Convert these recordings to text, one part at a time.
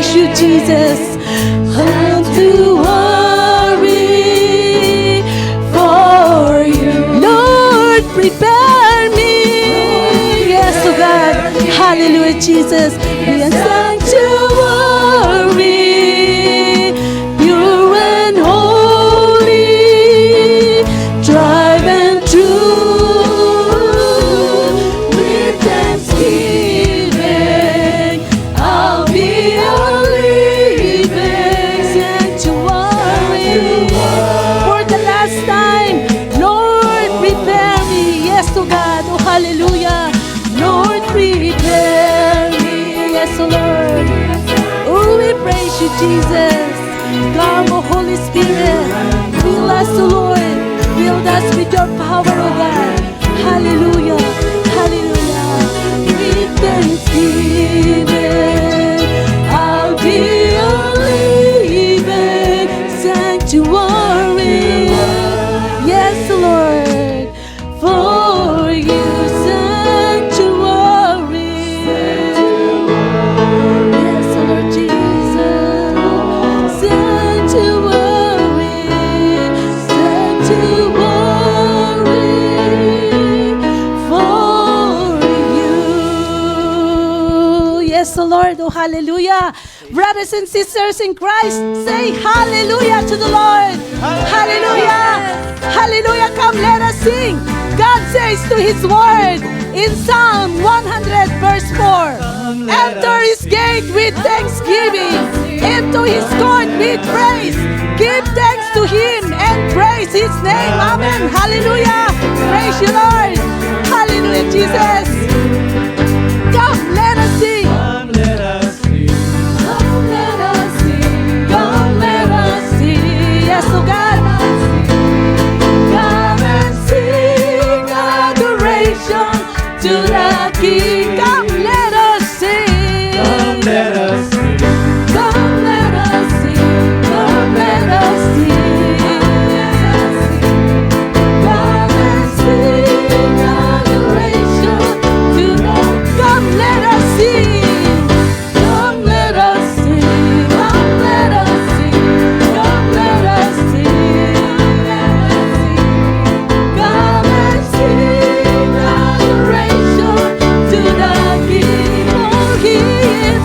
praise you, Jesus. How to worry for you. Lord, prepare me. Yes, oh God. Hallelujah, Jesus. Be a sanctuary, pure and holy, tried and true. With thanksgiving, I'll be a living sanctuary. For the last time, Lord, prepare me. Yes, to God. Oh, hallelujah. Lord, prepare me. Yes, oh Lord. Oh, we praise you, Jesus. Come, oh Holy Spirit. Fill us, oh Lord. Fill us with your power, oh God. Hallelujah. Hallelujah. With thanksgiving, I'll be a living sanctuary. Yes, Lord. For you, sanctuary. Yes, Lord Jesus. Sanctuary. Sanctuary. For you. Yes, Lord. Oh, hallelujah. Brothers and sisters in Christ, say hallelujah to the Lord. Hallelujah. Hallelujah. Come, let us sing. God says to His word in Psalm 100 verse 4, enter His gate with thanksgiving, into His court with praise. Give thanks to Him and praise His name. Amen. Hallelujah. Praise you, Lord. Hallelujah, Jesus. Come, let us sing. Come, let us sing. Come, let us sing. Come, let us sing. Yes, oh God. Come and sing adoration to the King. Come, let us sing. Come, let us sing. Come, let us sing. Come, let us sing. Come and sing adoration to the. Come, let us sing. Come, let us sing. Come, let us sing. Come, let us sing. Come and sing adoration to the King. For He is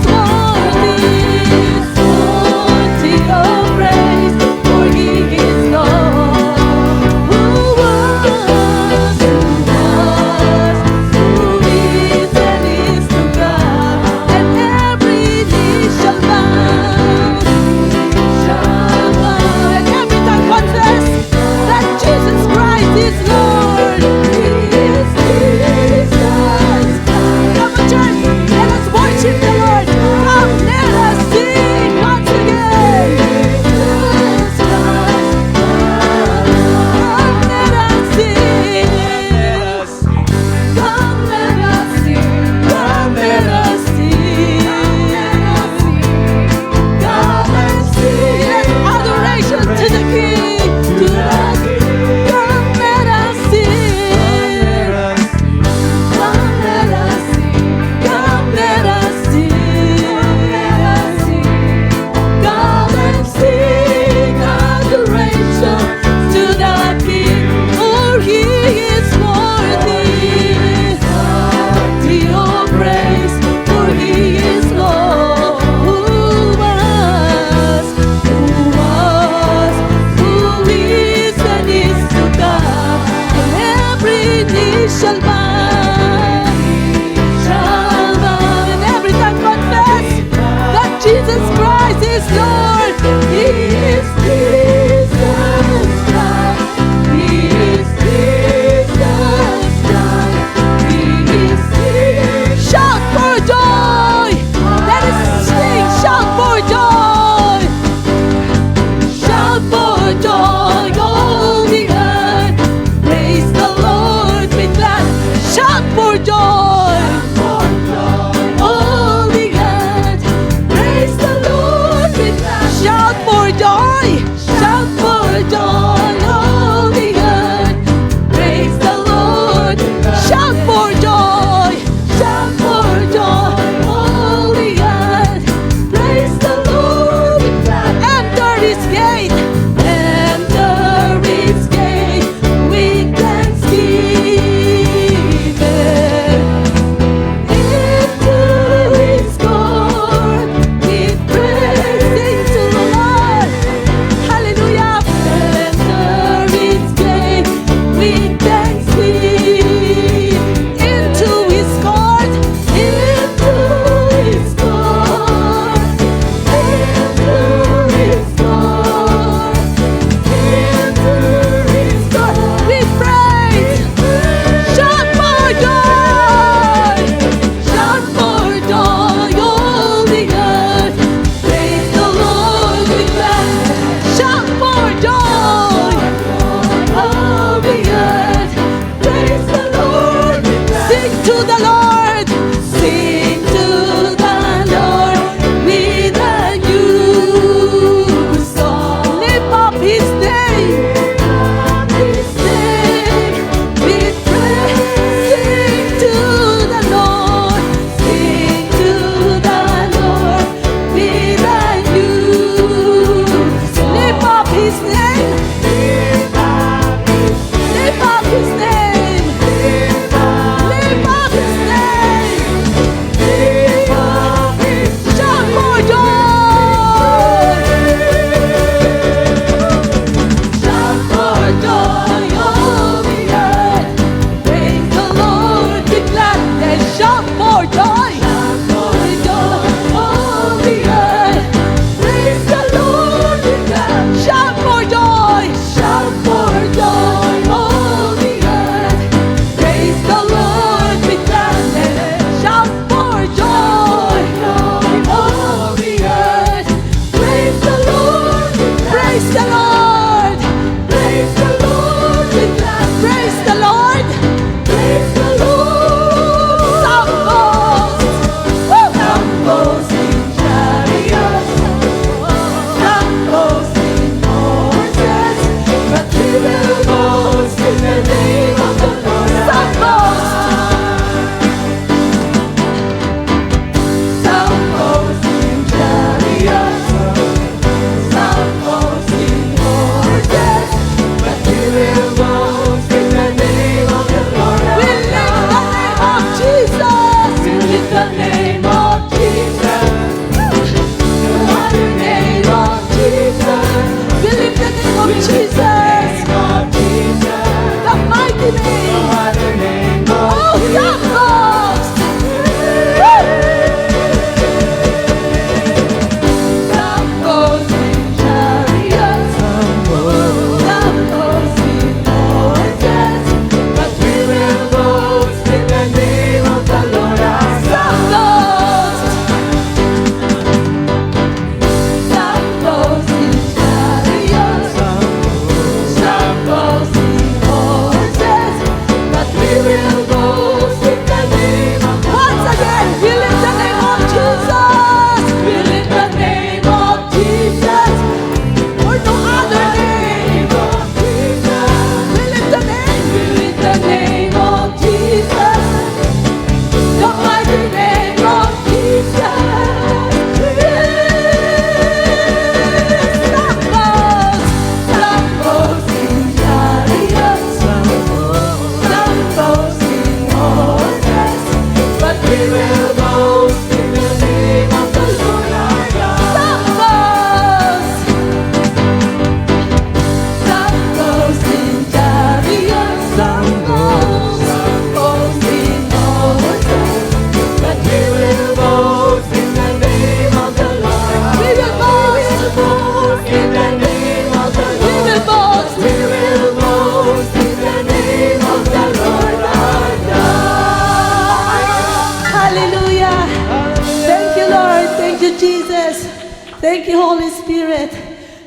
Thank you, Jesus. Thank you, Holy Spirit.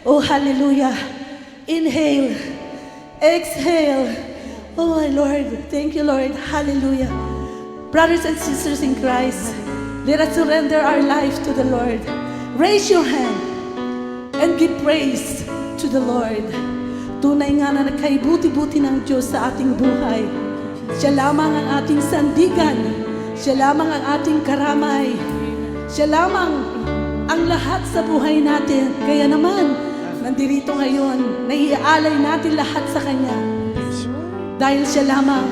Oh, hallelujah. Inhale. Exhale. Oh, my Lord. Thank you, Lord. Hallelujah. Brothers and sisters in Christ, let us surrender our life to the Lord. Raise your hand and give praise to the Lord. Tunay nga na nagkaibuti-buti ng Diyos sa ating buhay. Siya lamang ang ating sandigan. Siya lamang ang ating karamay. Siya lamang ang lahat sa buhay natin. Kaya naman, nandirito ngayon, naiaalay natin lahat sa Kanya. Dahil siya lamang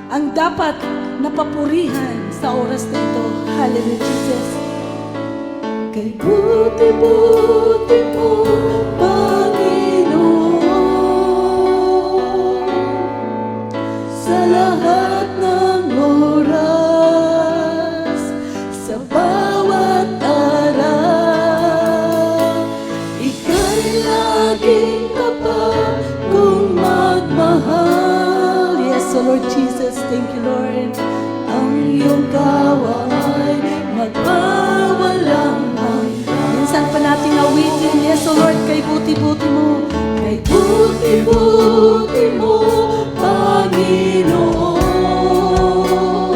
ang dapat napapurihan sa oras na ito. Hallelujah, Jesus. Kay buti-buti mo, Panginoon, sa lahat ng oras, sa bawat araw, ika'y laging tapat kung magmahal. Yes, so Lord Jesus, thank you, Lord. Ang iyong kaaway magpawalang hanggan. Minsan pa natin awitin, yes, so Lord, kay buti-buti mo, kay buti-buti mo, Panginoon.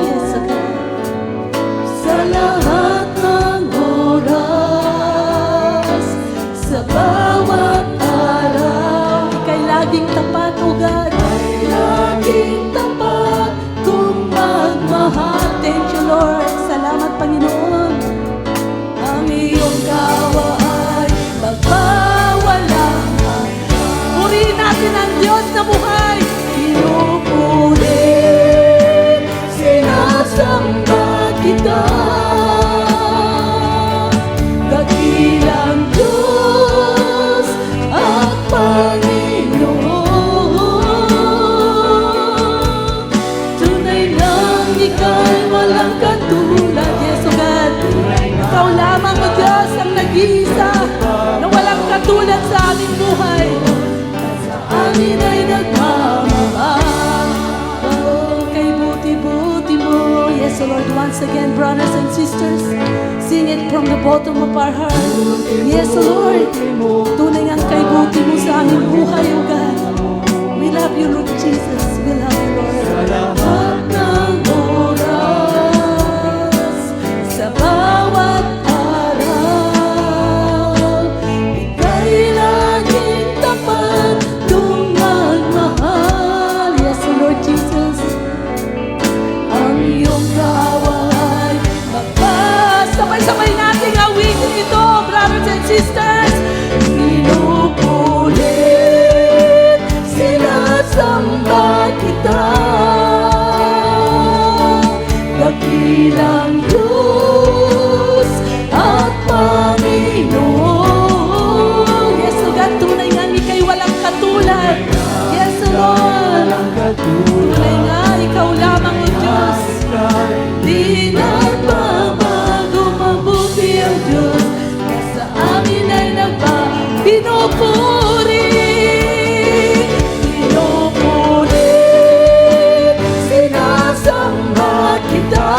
Yes, okay. Sa lahat ng oras, sa bawat araw, ika'y laging tapat, O God. Ika'y laging tapat kung magmahal. Thank you, Lord. Salamat, Panginoon. Ang iyong kaaway magpawalang hanggan. Purihin natin ang Diyos na buhay. Pinupuri, sinasamba kita. Dakilang Diyos at Panginoon. Tunay lang ika'y walang katulad. Yes, O God. Ikaw lamang, O Diyos, ang nag-iisa na walang katulad sa aming buhay. Sa amin ay nagmamahal. Oh, kay buti-buti mo. Yes, O Lord, once again, brothers and sisters, sing it from the bottom of our heart. Yes, O Lord, tunay ang kay buti mo sa aming buhay, O God. We love you, Lord Jesus. We love you, Lord. Sa lahat ng oras, sa bawat araw, ika'y laging tapat kung magmahal. Yes, O Lord Jesus. Ang iyong kaaway sabay-sabay nating awitin ito, brothers and sisters. Pinupulit, sinasamba kita. Dakilang Diyos at Panginoon. Yes, O God, tunay nga ika'y walang katulad. Yes, O Lord. Tunay nga, ikaw lamang, O Diyos. Di nagbabago, mabuti ang Diyos. Sa amin ay pinupuri, sinasamba kita.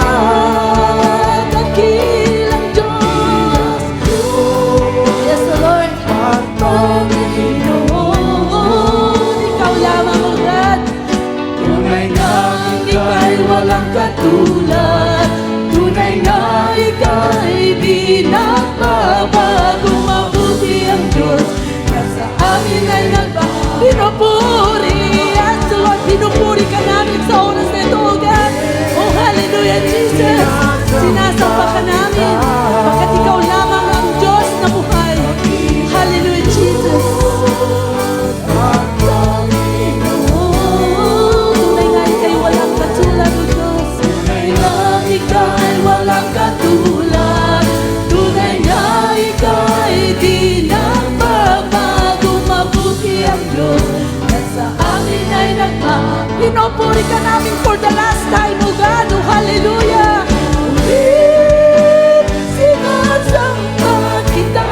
Dakilang Diyos. Yes, O Lord. Panginoon, ikaw lamang, O God. Tunay na ika'y walang katulad. Tunay na ika'y di nagbabago, mabuti ang Diyos. Sa amin ay pinupuri. At so Lord, pinupuri ka namin sa oras na ito, O God. Oh, hallelujah, Jesus. Sinasamba ka namin, pagkat ikaw lamang ang Diyos na buhay. Hallelujah, Jesus. Tunay nga ika'y walang katulad, O Diyos. Tunay nga ika'y walang katulad. Tunay nga ika'y di nagbabago, mabuti ang Diyos. At sa amin ay pinupuri ka namin for the last time, O God. Oh, hallelujah. Sinasamba kita.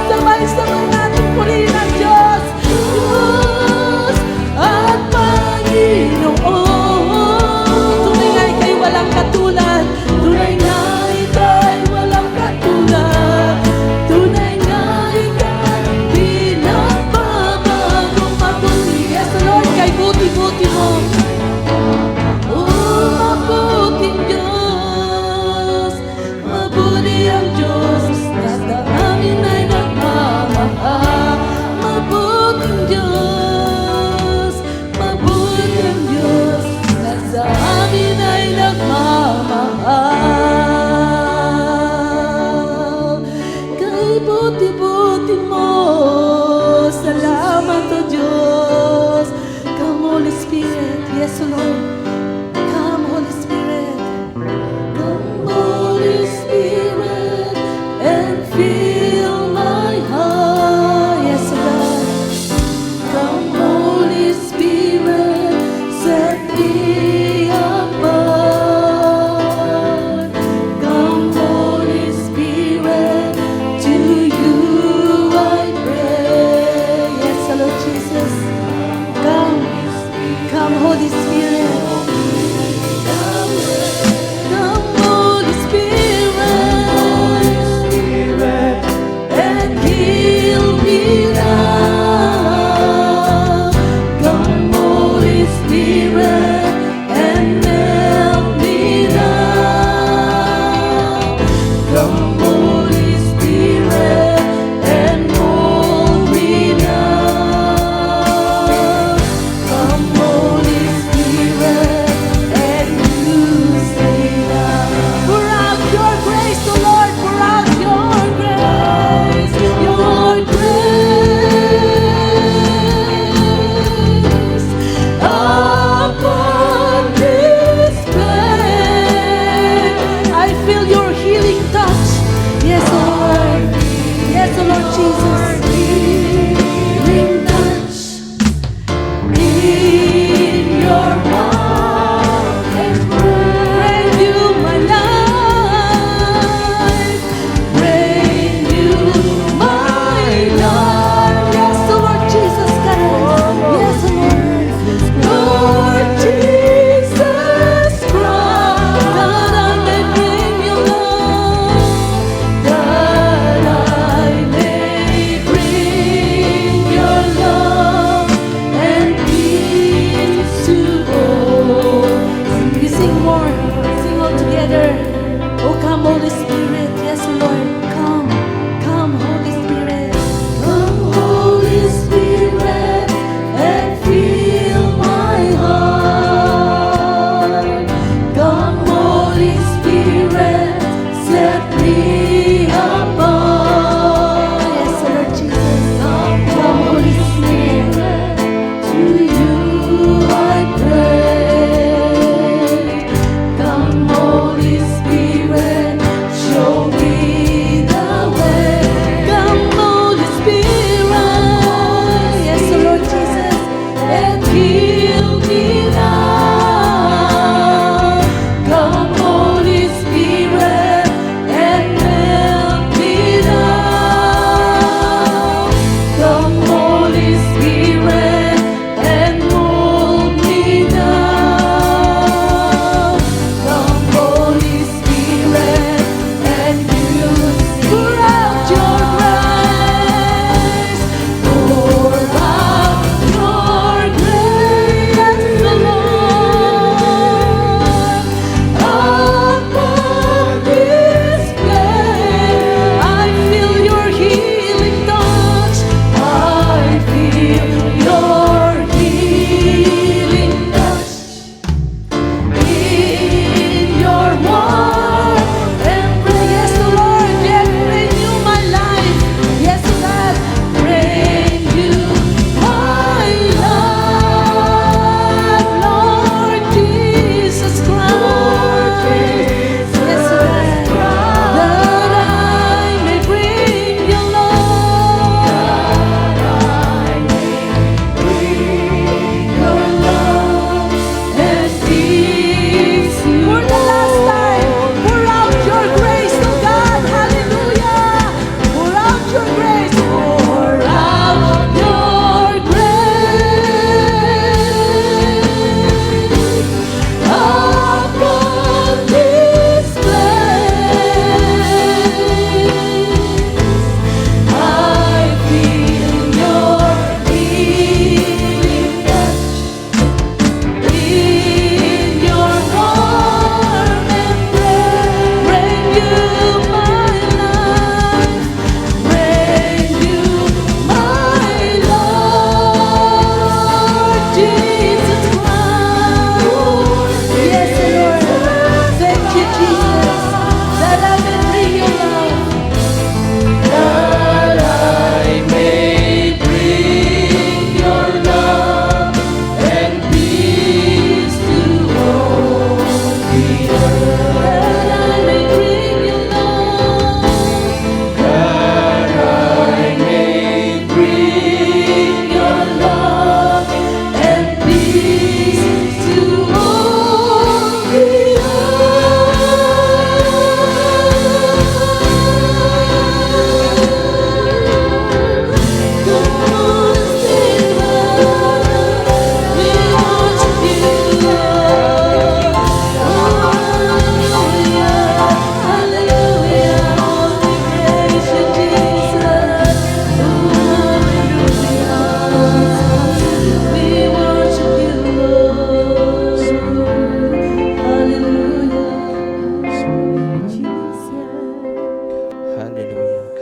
Sabay-sabay natin purihin ang Diyos. Diyos at Panginoon. Tunay nga ika'y walang katulad. Tunay nga ika'y walang katulad.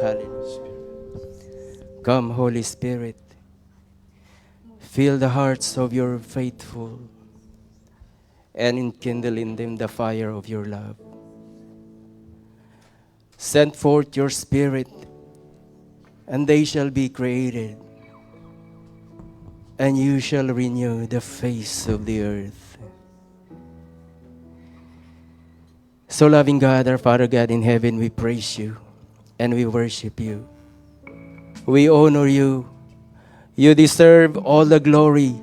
Hallelujah. Come, Holy Spirit. Fill the hearts of your faithful and enkindle in them the fire of your love. Send forth your Spirit, and they shall be created, and you shall renew the face of the earth. So loving God, our Father God in heaven, we praise you and we worship you. We honor you. You deserve all the glory,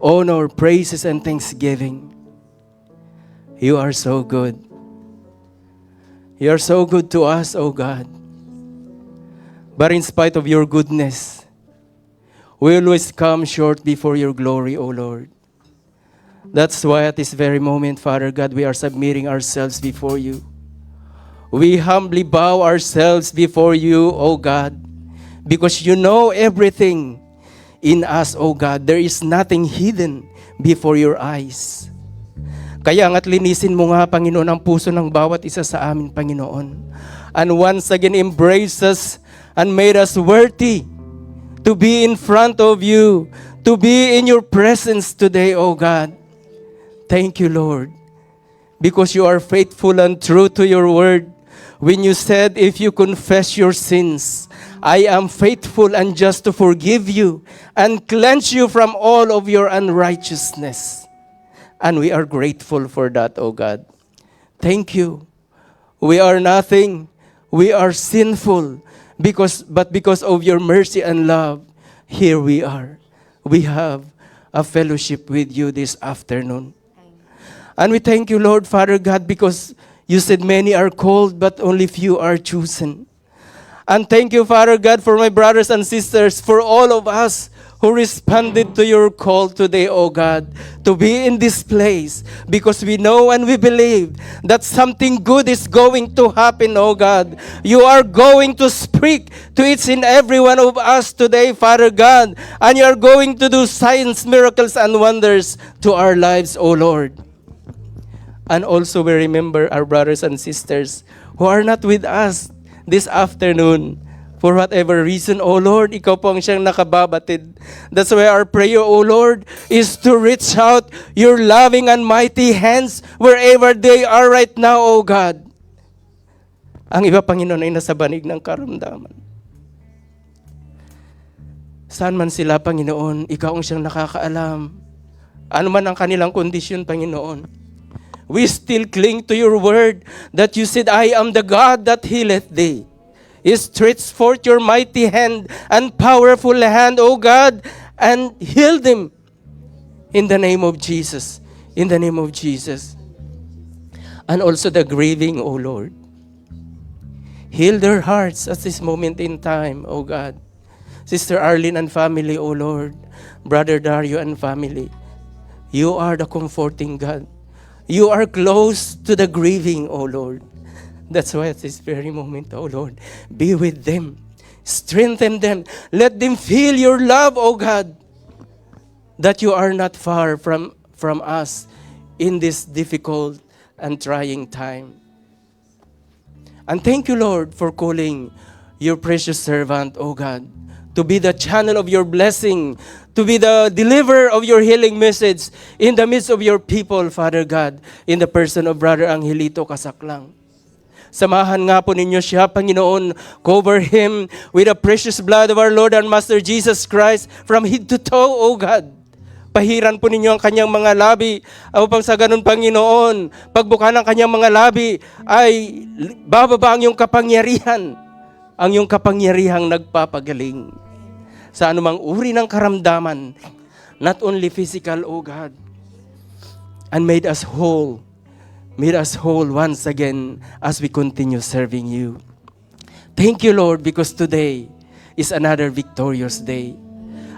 honor, praises, and thanksgiving. You are so good. You are so good to us, O God. But in spite of your goodness, we always come short before your glory, O Lord. That's why at this very moment, Father God, we are submitting ourselves before you. We humbly bow ourselves before you, O God, because you know everything in us, O God. There is nothing hidden before your eyes. Kaya nga't linisin mo nga, Panginoon, ang puso ng bawat isa sa amin, Panginoon. And once again, embrace us and made us worthy to be in front of you, to be in your presence today, O God. Thank you, Lord, because you are faithful and true to your word. When you said, if you confess your sins, I am faithful and just to forgive you and cleanse you from all of your unrighteousness. And we are grateful for that, O God. Thank you. We are nothing. We are sinful. But because of your mercy and love, here we are. We have a fellowship with you this afternoon. And we thank you, Lord, Father God, because you said many are called, but only few are chosen. And thank you, Father God, for my brothers and sisters, for all of us who responded to your call today, O God, to be in this place, because we know and we believe that something good is going to happen, O God. You are going to speak to each and every one of us today, Father God, and you are going to do signs, miracles, and wonders to our lives, O Lord. And also we remember our brothers and sisters who are not with us this afternoon. For whatever reason, O Lord, ikaw po ang siyang nakababatid. That's why our prayer, O Lord, is to reach out your loving and mighty hands wherever they are right now, O God. Ang iba, Panginoon, ay nasa banig ng karamdaman. Saan man sila, Panginoon, ikaw ang siyang nakakaalam. Ano man ang kanilang kondisyon, Panginoon. We still cling to your word that you said, I am the God that healeth thee. Stretch forth your mighty hand and powerful hand, O God, and heal them in the name of Jesus. In the name of Jesus. And also the grieving, O Lord. Heal their hearts at this moment in time, O God. Sister Arlene and family, O Lord. Brother Dario and family. You are the comforting God. You are close to the grieving, O Lord. That's why at this very moment, O Lord, be with them. Strengthen them. Let them feel your love, O God, that you are not far from us in this difficult and trying time. And thank you, Lord, for calling your precious servant, O God, to be the channel of your blessing, to be the deliverer of your healing message in the midst of your people, Father God, in the person of Brother Angelito Casaklang. Samahan nga po ninyo siya, Panginoon. Cover him with the precious blood of our Lord and Master Jesus Christ from head to toe, O God. Pahiran po ninyo ang kanyang mga labi upang sa ganun, Panginoon, pagbuka ng kanyang mga labi ay bababa ang iyong kapangyarihan, ang iyong kapangyarihang nagpapagaling sa anumang uri ng karamdaman, not only physical, O God, and made us whole once again as we continue serving you. Thank you, Lord, because today is another victorious day.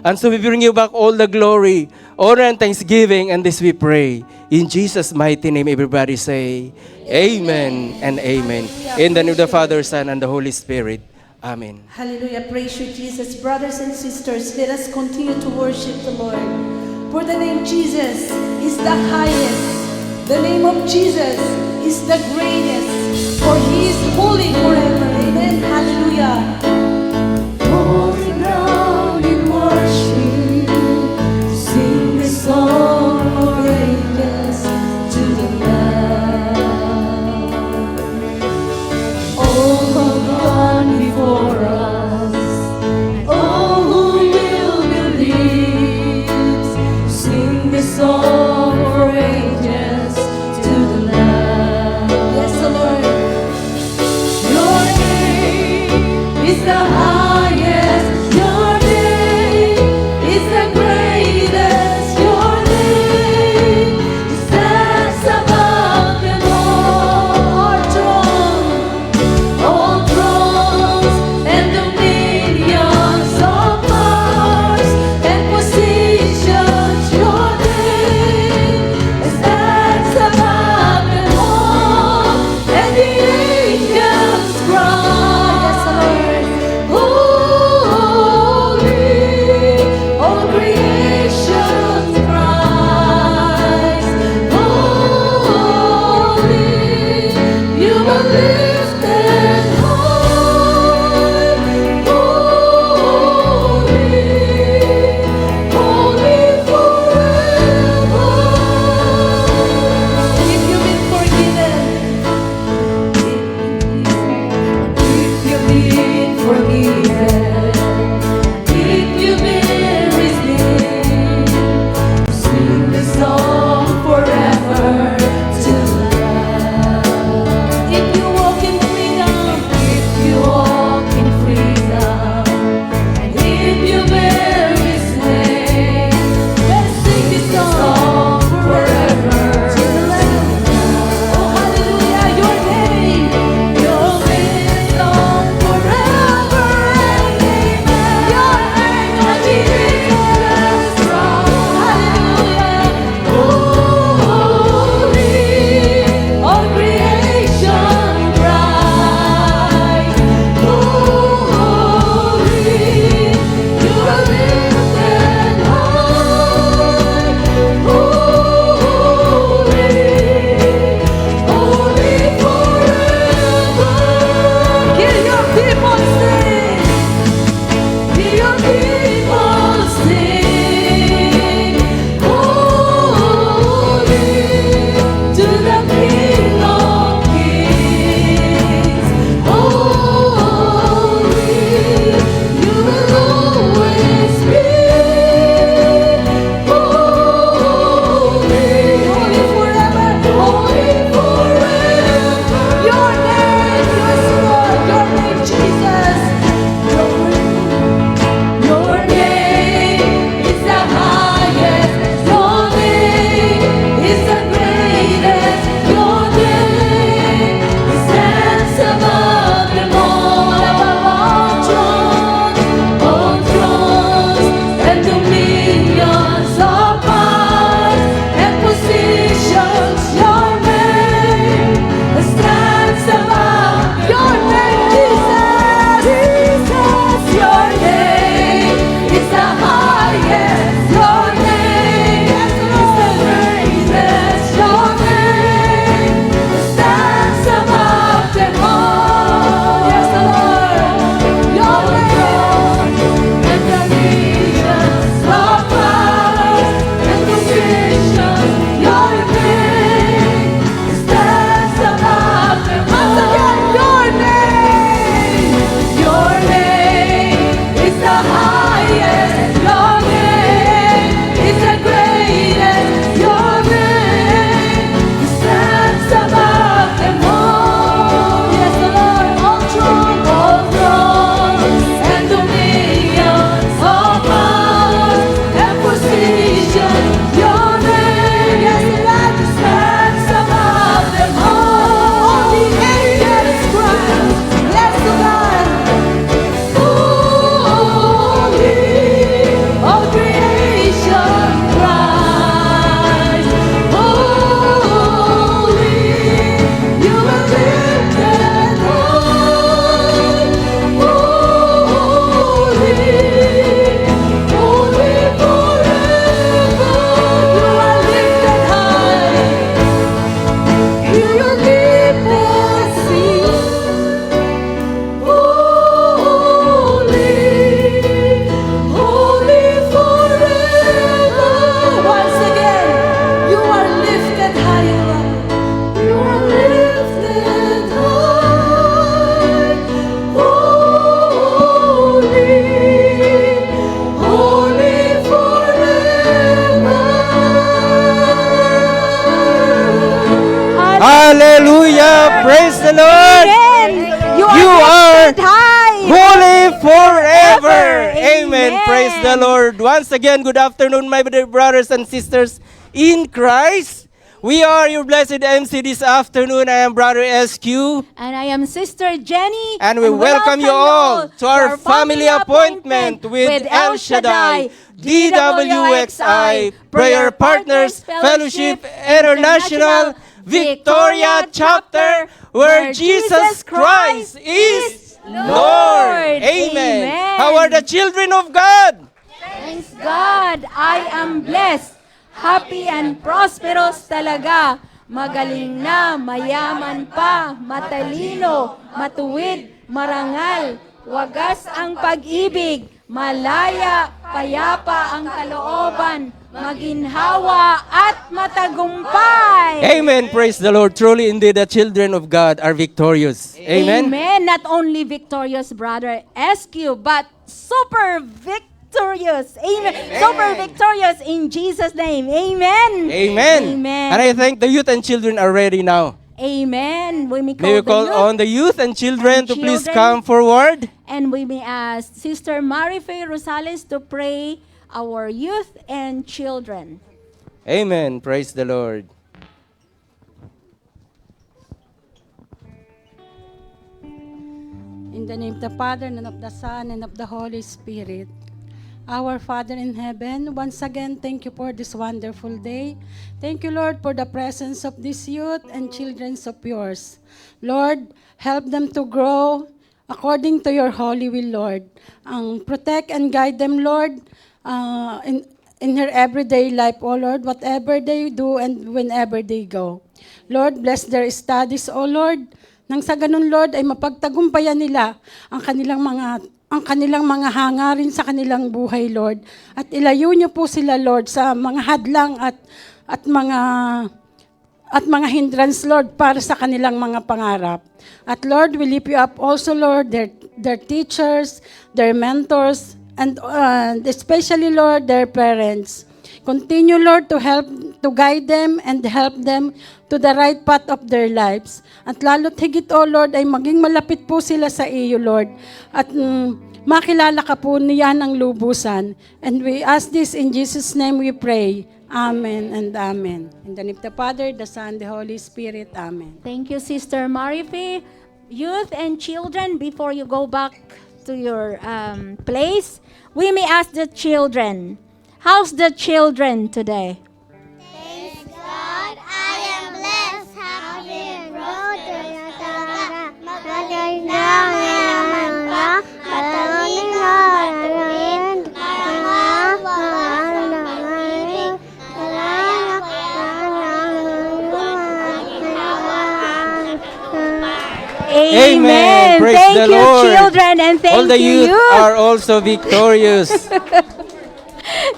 And so we bring you back all the glory, honor, and thanksgiving, and this we pray. In Jesus' mighty name, everybody say, Amen and Amen. In the name of the Father, Son, and the Holy Spirit. Amen. Hallelujah. Praise you, Jesus. Brothers and sisters, let us continue to worship the Lord. For the name Jesus is the highest. The name of Jesus is the greatest. For He is holy forever. Amen. Hallelujah. the Lord. Amen. You are lifted high. holy forever. Amen. Amen. Praise the Lord. Once again, good afternoon, my dear brothers and sisters in Christ. We are your blessed MC this afternoon. I am Brother SQ. And I am Sister Jenny. And we welcome you all to our family appointment with El Shaddai, DWXI, Prayer Partners Fellowship International, Victoria Chapter, where Jesus Christ is Lord. Amen. How are the children of God? Thanks God, I am blessed. Happy and prosperous talaga. Magaling na, mayaman pa, matalino, matuwid, marangal. Wagas ang pag-ibig, malaya, payapa ang kalooban, maginhawa at matagumpay. Amen. Praise the Lord. Truly, indeed, the children of God are victorious. Amen. Amen. Not only victorious, Brother SQ, but super victorious. Amen. Super victorious in Jesus' name. Amen. Amen. Amen. And I think the youth and children are ready now. Amen. We may call, May we the call youth, on the youth and children and to please children. come forward. and we may ask Sister Marife Rosales to pray our youth and children. Amen. Praise the Lord. In the name of the Father, and of the Son, and of the Holy Spirit. Our Father in heaven, once again, thank you for this wonderful day. Thank you, Lord, for the presence of this youth and children of yours. Lord, help them to grow according to your holy will, Lord. Protect and guide them, Lord, in her everyday life, oh Lord, whatever they do and whenever they go. Lord, bless their studies, oh Lord. Nang sa ganun, Lord, ay mapagtagumpayan nila ang kanilang mga hangarin sa kanilang buhay, Lord. At ilayo niyo po sila, Lord, sa mga hadlang at mga hindrance, Lord, para sa kanilang mga pangarap. At Lord, we lift you up also, Lord, their teachers, their mentors, and especially, Lord, their parents. Continue, Lord, to guide them and help them to the right path of their lives. At lalo't higit, O Lord, ay maging malapit po sila sa iyo, Lord. At makilala ka po niya ng lubusan. And we ask this in Jesus' name we pray. Amen and amen. In the name of the Father, the Son, the Holy Spirit. Amen. Thank you, Sister Marife. Youth and children, before you go back to your place, we may ask the children, how's the children today? Thanks God, I am blessed, happy and proud to the Torah. Magaling na, mayaman pa, matalino, matalino, Amen. Praise Thank the you, Lord. children, and thank All the you, youth are also victorious.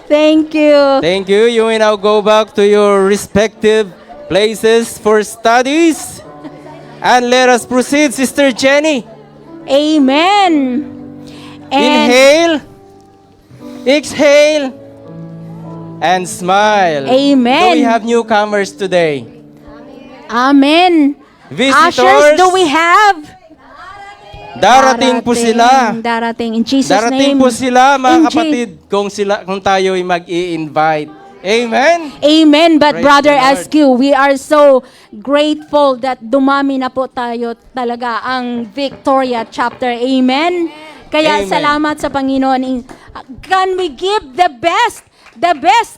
Thank you. Thank you. You may now go back to your respective places for studies. And let us proceed, Sister Jenny. Amen. And Inhale, exhale, and smile. Amen. Do we have newcomers today? Amen. Visitors? Ushers, do we have? Darating po sila. Darating in Jesus' Darating name. po sila, mga In kapatid, kung tayo ay mag-i-invite. Amen? Amen. But Praise Brother the Lord. SQ, we are so grateful that dumami na po tayo talaga ang Victoria chapter. Amen. Kaya Amen. salamat sa Panginoon. Can we give the best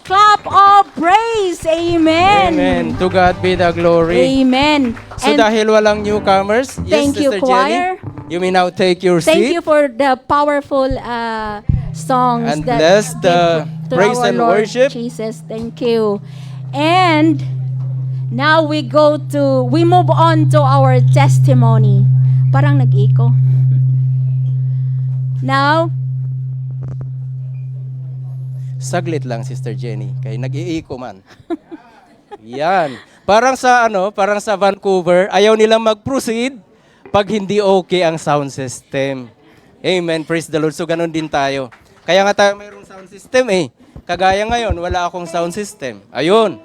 clap of praise? Amen. Amen. To God be the glory. Amen. So And dahil walang newcomers, thank yes, you, Sister choir. Jenny, you may now take your thank seat. you for the powerful songs And that bless give the to praise our and Lord worship. Jesus. Thank you. And now we move on to our testimony. Parang nag-echo. Now, Saglit lang, Sister Jenny, kay nag-iiko man. Yan. Parang sa Vancouver, ayaw nilang mag-proceed pag hindi okay ang sound system. Amen. Praise the Lord. So ganun din tayo. Kaya nga tayo mayroong sound system eh. Kagaya ngayon, wala akong sound system. Ayun.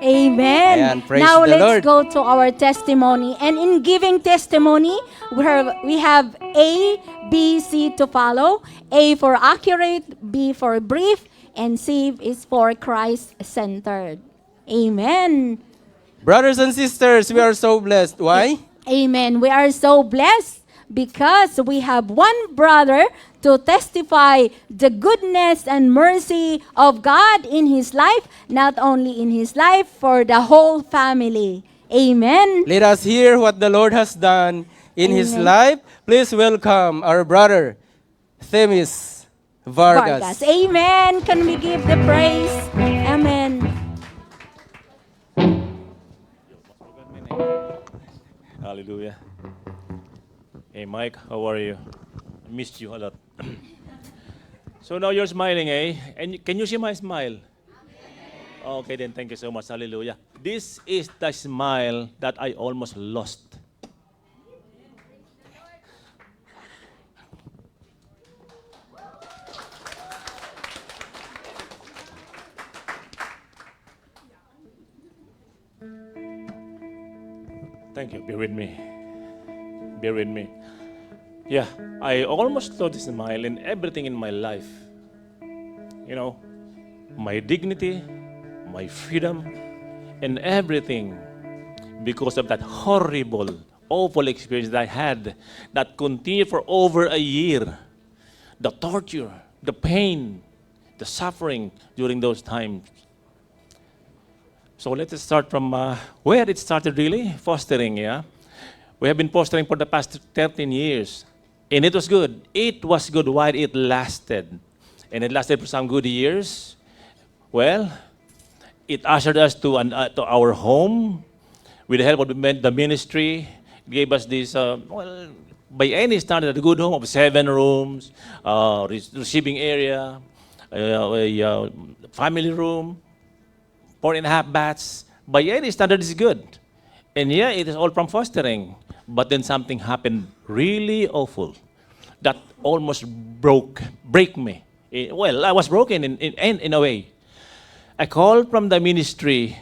Amen. Ayan, praise Now the let's Lord. go to our testimony. And in giving testimony, we have A, B, C to follow. A for accurate, B for brief, and C is for Christ-centered. Amen. Brothers and sisters, we are so blessed. Why? Amen. We are so blessed because we have one brother to testify the goodness and mercy of God in his life, not only in his life, for the whole family. Amen. Let us hear what the Lord has done in his Amen. life. Please welcome our brother, Themis Vargas. Amen. Can we give the praise? Amen. Hallelujah. Hey, Mike, how are you? I missed you a lot. So now you're smiling, eh? And can you see my smile? Okay, then thank you so much. Hallelujah. This is the smile that I almost lost. Thank you. Bear with me. Bear with me. Yeah, I almost lost the smile in everything in my life. You know, my dignity, my freedom, and everything because of that horrible, awful experience that I had that continued for over a year. The torture, the pain, the suffering during those times. So let's start from where it started really, fostering, yeah? We have been fostering for the past 13 years. And it was good. It was good while it lasted. And it lasted for some good years. Well, it ushered us to our home with the help of the ministry. It gave us this, by any standard, a good home of 7 rooms, receiving area, a family room, 4.5 baths. By any standard, is good. And yeah, it is all from fostering. But then something happened really awful that almost break me. Well, I was broken in a way. I called from the Ministry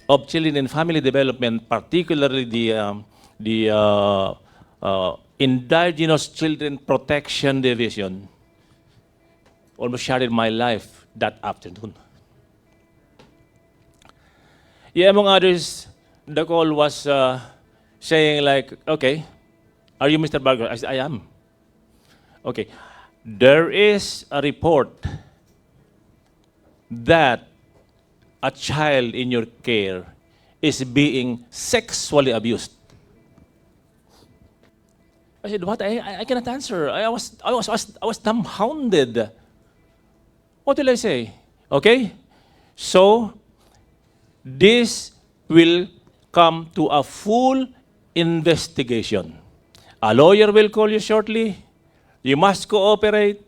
of Children and Family Development, particularly the Indigenous Children Protection Division. Almost shattered my life that afternoon. Yeah, among others, the call was saying like, okay, are you Mr. Vargas? I said, I am. Okay, there is a report that a child in your care is being sexually abused. I said, what? I cannot answer. I was dumbfounded. What will I say? Okay, so this will come to a full investigation. A lawyer will call you shortly. You must cooperate.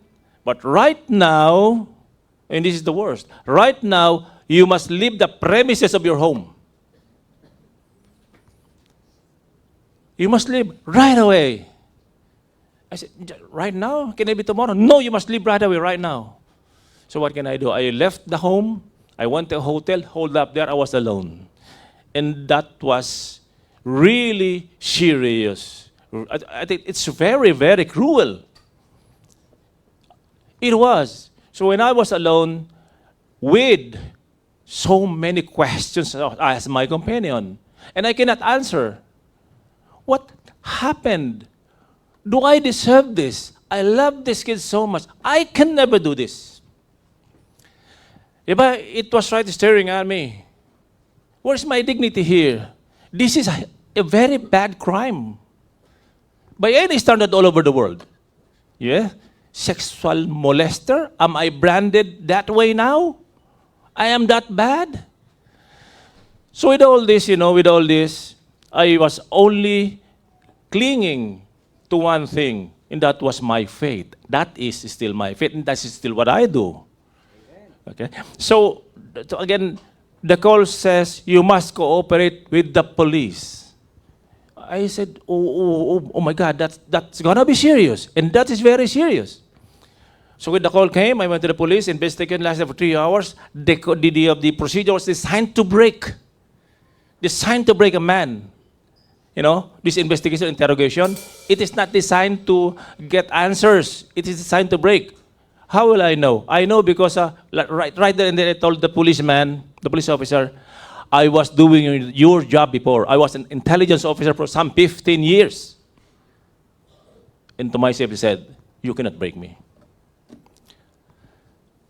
But right now, and this is the worst, right now, you must leave the premises of your home. You must leave right away. I said, right now? Can it be tomorrow? No, you must leave right away, right now. So what can I do? I left the home. I went to a hotel. Hold up there. I was alone. And that was really serious. I think it's very, very cruel. It was. So when I was alone with so many questions as my companion, and I cannot answer, what happened? Do I deserve this? I love this kid so much. I can never do this. It was right staring at me. Where's my dignity here? This is a very bad crime. By any standard all over the world. Yeah? Sexual molester? Am I branded that way now? I am that bad? So with all this, I was only clinging to one thing, and that was my faith. That is still my faith, and that is still what I do. Okay? So again, the call says you must cooperate with the police. I said, oh my God, that's gonna be serious, and that is very serious. So when the call came, I went to the police, investigation lasted for 3 hours. The procedure was designed to break designed to break a man. You know, this investigation, interrogation, it is not designed to get answers. It is designed to break. How will I know? I know because right there and then I told the policeman, the police officer, I was doing your job before. I was an intelligence officer for some 15 years. And to myself, he said, you cannot break me.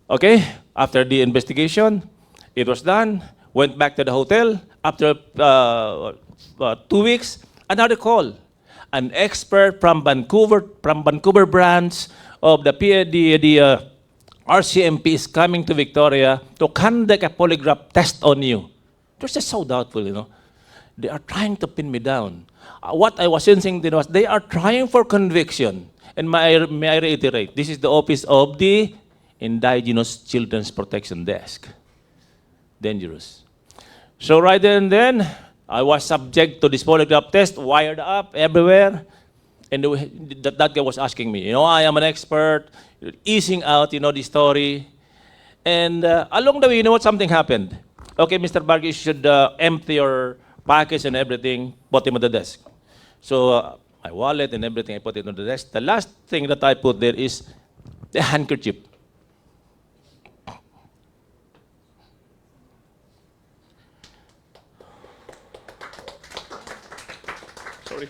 Okay, after the investigation, it was done. Went back to the hotel. After 2 weeks, another call. An expert from Vancouver branch of the RCMP is coming to Victoria to conduct a polygraph test on you. They're just so doubtful, you know. They are trying to pin me down. What I was sensing then was they are trying for conviction. And may I reiterate, this is the office of the Indigenous Children's Protection Desk. Dangerous. So right there and then, I was subject to this polygraph test, wired up everywhere. And that guy was asking me, you know, I am an expert, easing out, you know, the story. And along the way, you know what, something happened. Okay, Mr. Vargas, you should empty your package and everything, put him on the desk. So my wallet and everything, I put it on the desk. The last thing that I put there is the handkerchief. Sorry.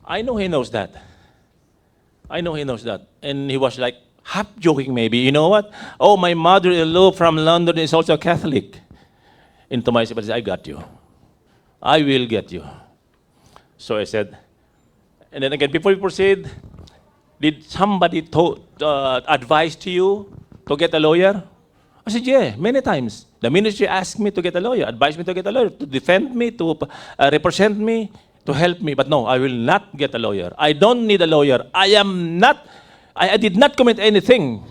I know he knows that. I know he knows that. And he was like, half joking maybe, you know what? Oh, my mother-in-law from London is also Catholic. And to myself, I said, I got you. I will get you. So I said, and then again, before we proceed, did somebody advise to you to get a lawyer? I said, yeah, many times. The ministry asked me to get a lawyer, advised me to get a lawyer, to defend me, to represent me, to help me. But no, I will not get a lawyer. I don't need a lawyer. I did not commit anything.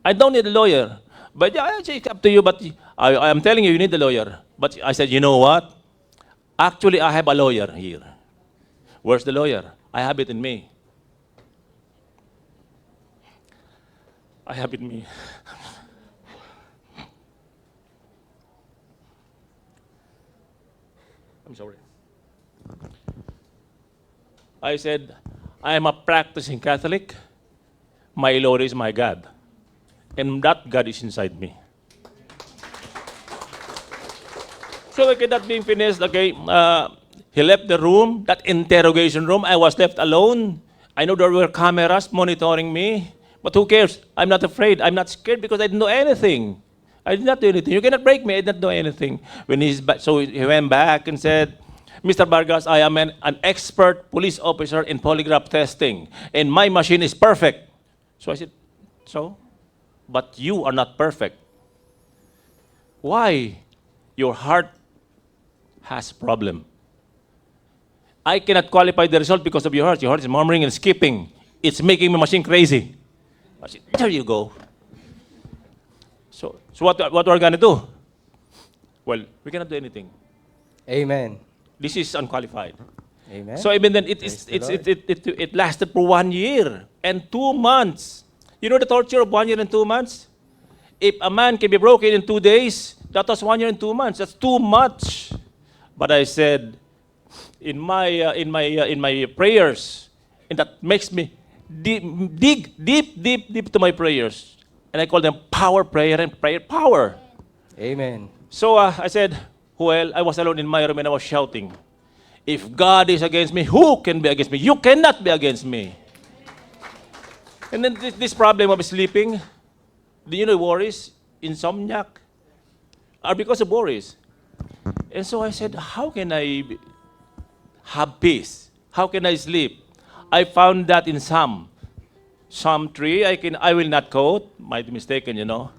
I don't need a lawyer. But yeah, it's up to you, but I am telling you, you need a lawyer. But I said, you know what? Actually, I have a lawyer here. Where's the lawyer? I have it in me. I have it in me. I'm sorry. I said, I am a practicing Catholic. My Lord is my God. And that God is inside me. So okay, that being finished, okay, he left the room, that interrogation room. I was left alone. I know there were cameras monitoring me, but who cares? I'm not afraid. I'm not scared because I didn't know anything. I did not do anything. You cannot break me. I did not know anything. When he's back, so he went back and said, Mr. Vargas, I am an expert police officer in polygraph testing, and my machine is perfect. So I said, so? But you are not perfect. Why? Your heart has problem. I cannot qualify the result because of your heart. Your heart is murmuring and skipping. It's making my machine crazy. I said, there you go. So what we're going to do? Well, we cannot do anything. Amen. This is unqualified. Amen. So even then, Praise the Lord. it lasted for 1 year and 2 months. You know the torture of 1 year and 2 months? If a man can be broken in 2 days, that was 1 year and 2 months. That's too much. But I said, in my prayers, and that makes me dig deep to my prayers. And I call them power prayer and prayer power. Amen. So I said, well, I was alone in my room and I was shouting, if God is against me, who can be against me? You cannot be against me. And then this problem of sleeping, do you know worries, insomniac, are because of worries. And so I said, how can I have peace? How can I sleep? I found that in Psalm 3. I will not quote, might be mistaken, you know.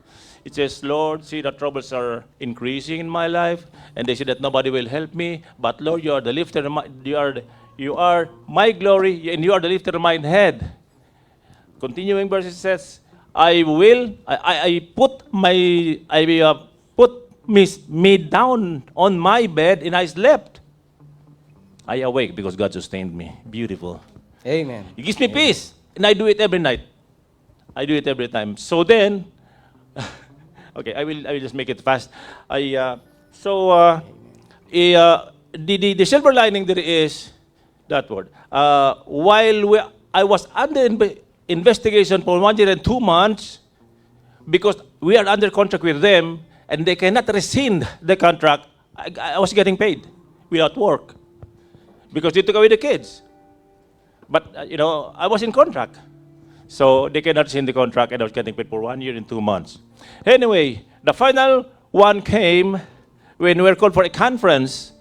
It says, Lord, see that troubles are increasing in my life, and they say that nobody will help me. But Lord, you are the lifter of my, you are my glory, and you are the lifter of my head. Continuing verse says, I put me down on my bed, and I slept. I awake because God sustained me. Beautiful. Amen. He gives me peace, and I do it every night. I do it every time. So then, okay, I will just make it fast. So, the silver lining there is that word. I was under investigation for 1 year and 2 months because we are under contract with them and they cannot rescind the contract. I was getting paid without work because they took away the kids. But, I was in contract. So they cannot rescind the contract and I was getting paid for 1 year and 2 months. Anyway, the final one came when we were called for a conference.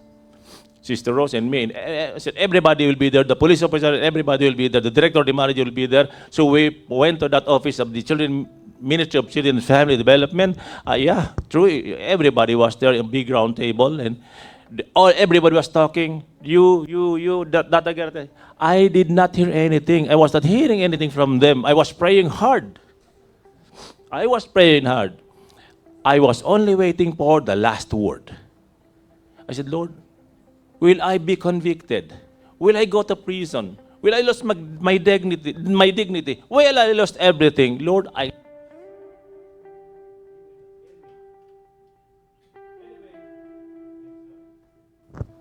Sister Rose and me, and said everybody will be there, the police officer, everybody will be there, the director, the manager will be there. So we went to that office of the Ministry of Children and Family Development. Yeah, true, everybody was there, a big round table, and everybody was talking. That. I did not hear anything. I was not hearing anything from them. I was praying hard. I was only waiting for the last word. I said, Lord, will I be convicted? Will I go to prison? Will I lose my dignity? Will I lost everything? Lord,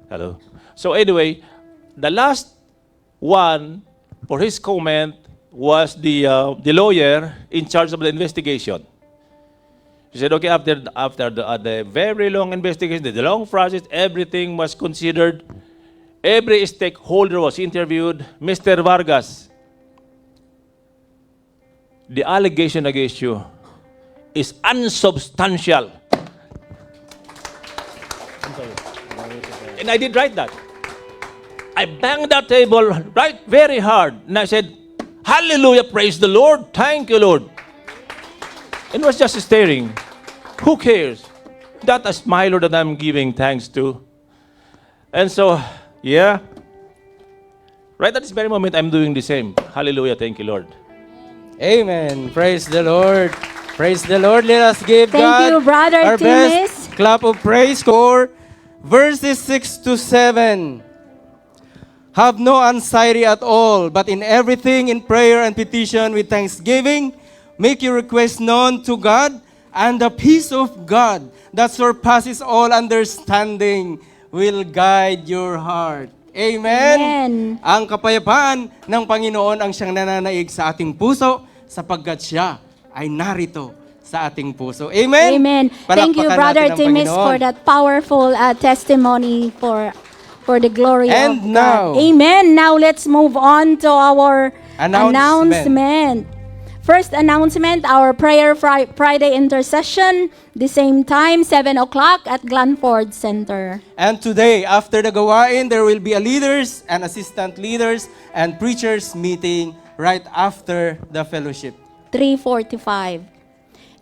Hello. So anyway, the last one for his comment was the lawyer in charge of the investigation. He said, okay, after the very long investigation, the long process, everything was considered. Every stakeholder was interviewed. Mr. Vargas, the allegation against you is unsubstantial. And I did write that. I banged that table right very hard. And I said, hallelujah, praise the Lord. Thank you, Lord. And was just staring. Who cares? That a smiler that I'm giving thanks to. And so, yeah. Right at this very moment, I'm doing the same. Hallelujah, thank you, Lord. Amen. Praise the Lord. Praise the Lord. Let us give Thank God you, Brother our Timis. best clap of praise for verses 6 to 7. Have no anxiety at all, but in everything, in prayer and petition with thanksgiving, make your request known to God, and the peace of God that surpasses all understanding will guide your heart. Amen. Amen. Ang kapayapaan ng Panginoon ang siyang nananaig sa ating puso sapagkat siya ay narito sa ating puso. Amen. Amen. Thank you, Palakpakan Brother natin ang Timis, Panginoon. for that powerful testimony for the glory And of now, God. Amen. Now let's move on to our Announcement. announcement. First announcement, our Prayer Friday intercession, the same time, 7 o'clock at Glanford Center. And today, after the gawain, there will be a leaders and assistant leaders and preachers meeting right after the fellowship. 3:45.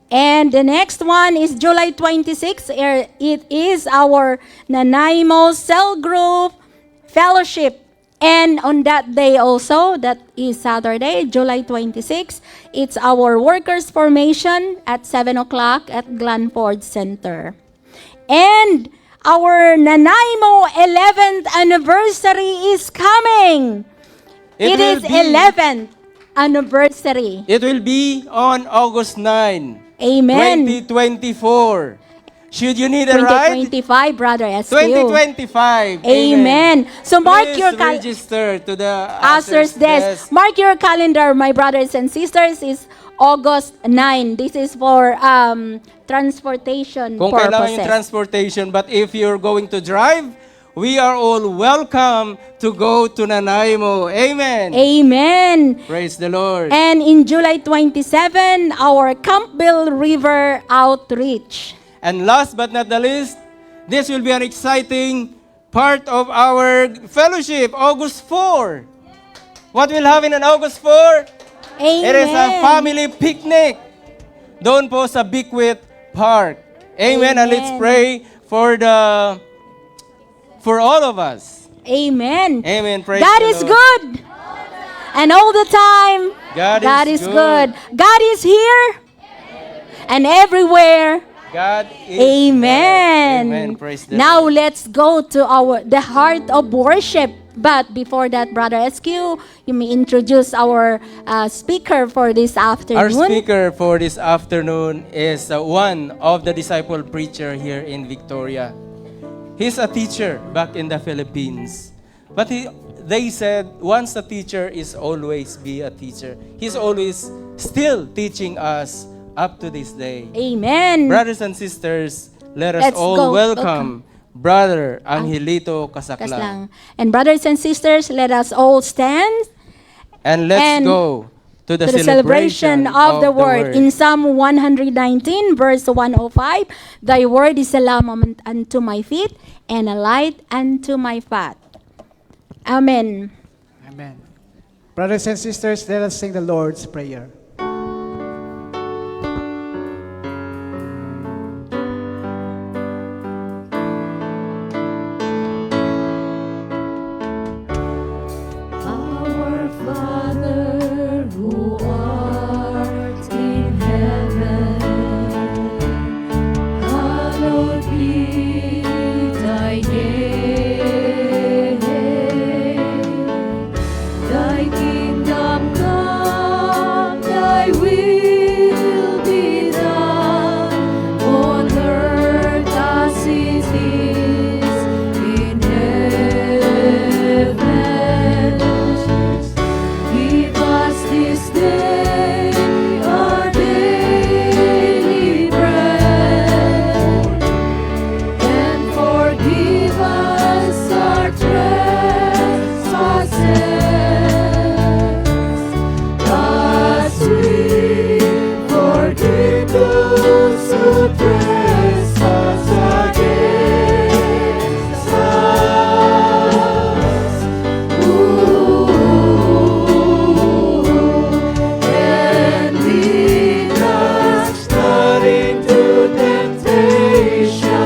And the next one is July 26. It is our Nanaimo Cell Group Fellowship. And on that day also, that is Saturday, July 26, it's our workers' formation at 7 o'clock at Glanford Center. And our Nanaimo 11th anniversary is coming. It will is be- 11th anniversary. It will be on August 9, Amen. 2024. Should you need a ride? 2025, Brother SQ. 2025. Amen. So mark Please your register to the Asher's desk. Mark your calendar, my brothers and sisters, is August 9. This is for transportation Kung kailangan yung purposes. transportation, but if you're going to drive, we are all welcome to go to Nanaimo. Amen. Amen. Praise the Lord. And in July 27, our Campbell River Outreach. And last but not the least, this will be an exciting part of our fellowship, August 4. What will happen on August 4? Amen. It is a family picnic doon po sa Bickwit Park. Amen. And let's pray for all of us. Amen. Amen. Praise God the is Lord. good. And all the time, God is is good. good. God is here and everywhere. God is Amen. there. Amen. Praise the Now Lord. let's go to the heart of worship But before that, Brother SQ, you may introduce our speaker for this afternoon. Our speaker for this afternoon is one of the disciple preacher here in Victoria. He's a teacher back in the Philippines. But they said once a teacher is always be a teacher. He's always still teaching us up to this day. Amen. Brothers and sisters, let us Let's all go. welcome Brother Angelito Casaclan. Kaslang. And brothers and sisters, let us all stand And let's And go to the to the celebration of the word. In Psalm 119, verse 105, Thy word is a lamp unto my feet and a light unto my path. Amen. Amen. Brothers and sisters, let us sing the Lord's Prayer. Our Father who art in heaven, hallowed be thy name. Thy kingdom come, thy will be done on earth as it is in heaven. Give us this day our daily bread, and forgive us our trespasses, as we forgive those who trespass against us. And lead us not into temptation,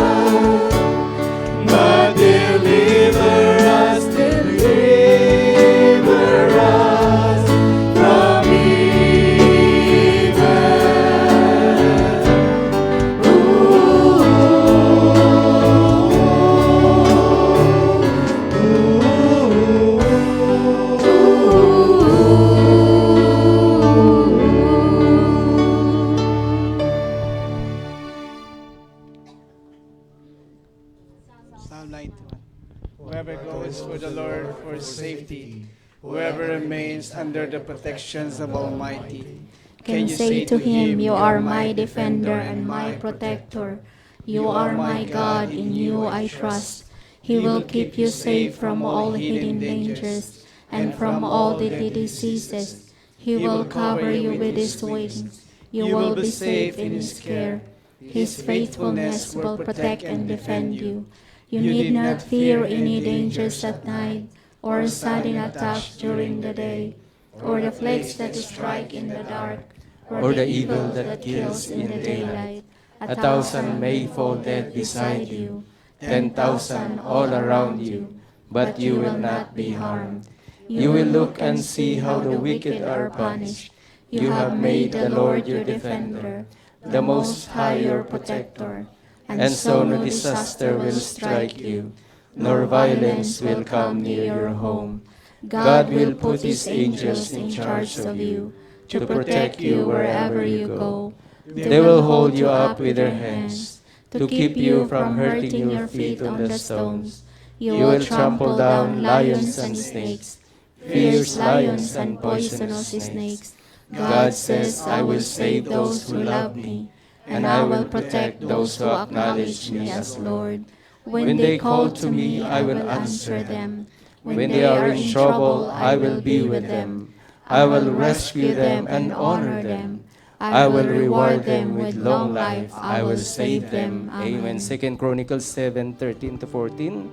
but deliver us from Psalm 91. Whoever goes with the Lord for safety, whoever remains under the protections of Almighty, Can say to him, You are my defender and my protector. You are my God, in you I trust. He will keep you safe from all hidden dangers and from all deadly diseases. He will cover you with his wings. You will be safe in his care. His faithfulness will protect and defend you. You need not fear any dangers at night, or sudden attacks during the day, or the plagues that strike in the dark, or the evil that kills in the daylight. 1,000 may fall dead beside you, 10,000 all around you, but you will not be harmed. You will look and see how the wicked are punished. You have made the Lord your defender, the Most High your protector. And so no disaster will strike you, nor violence will come near your home. God will put his angels in charge of you, to protect you wherever you go. They will hold you up with their hands, to keep you from hurting your feet on the stones. You will trample down lions and snakes, fierce lions and poisonous snakes. God says, I will save those who love me, and I will protect those who acknowledge me as Lord. When they call to me, I will answer them. When they are in trouble, I will be with them. I will rescue them and honor them. I will reward them with long life. I will save them. Amen. 2 Chronicles 7:13-14.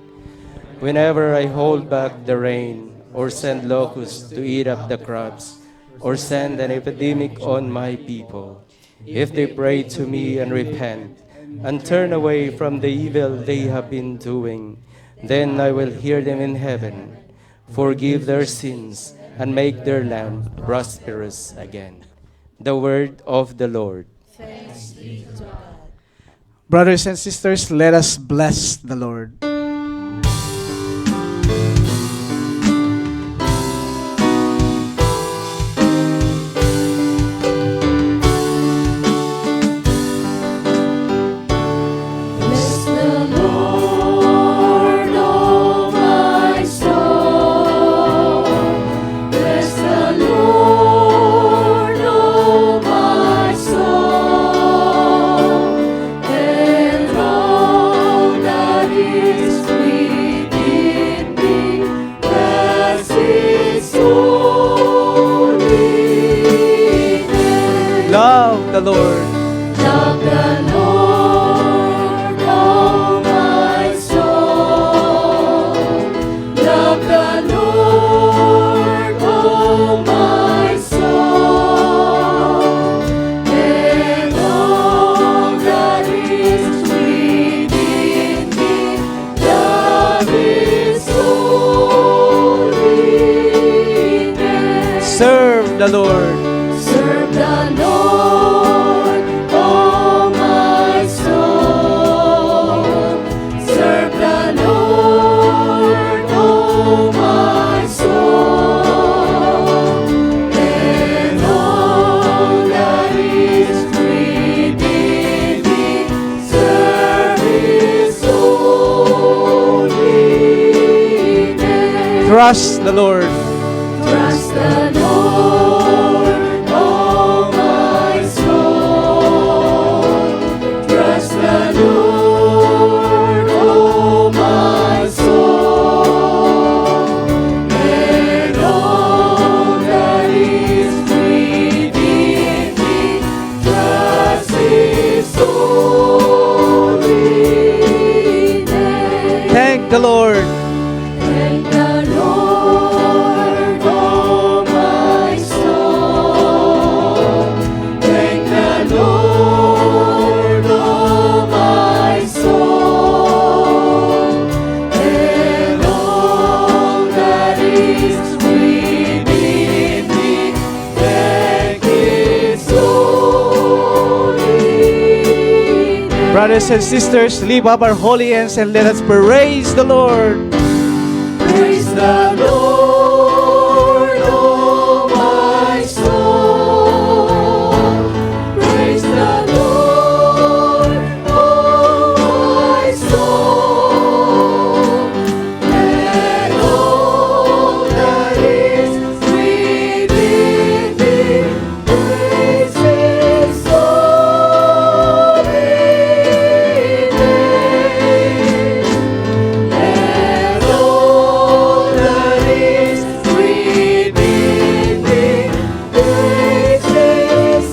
Whenever I hold back the rain, or send locusts to eat up the crops, or send an epidemic on my people, if they pray to me and repent, and turn away from the evil they have been doing, then I will hear them in heaven, forgive their sins, and make their land prosperous again. The word of the Lord. Brothers and sisters, let us bless the Lord. love the Lord. Love the Lord, oh my soul. Love the Lord, oh my soul. And all that is within me, love His holiness. Serve the Lord. Serve the Lord, oh my soul. Serve the Lord, oh my soul. And all that is within me, serve His holiness. Trust the Lord. Trust the Lord, oh my soul. Trust the Lord, oh my soul. And all that is within me, trust His holiness. Thank the Lord. Thank the Lord, oh my soul. Thank the Lord, oh my soul. And all that is within me, thank His holiness. Brothers and sisters, lift up our holy hands and let us praise the Lord. Praise the Lord, oh my soul. Praise the Lord, oh my soul. And all that is within me, praise His holy name. And all that is within me, praise His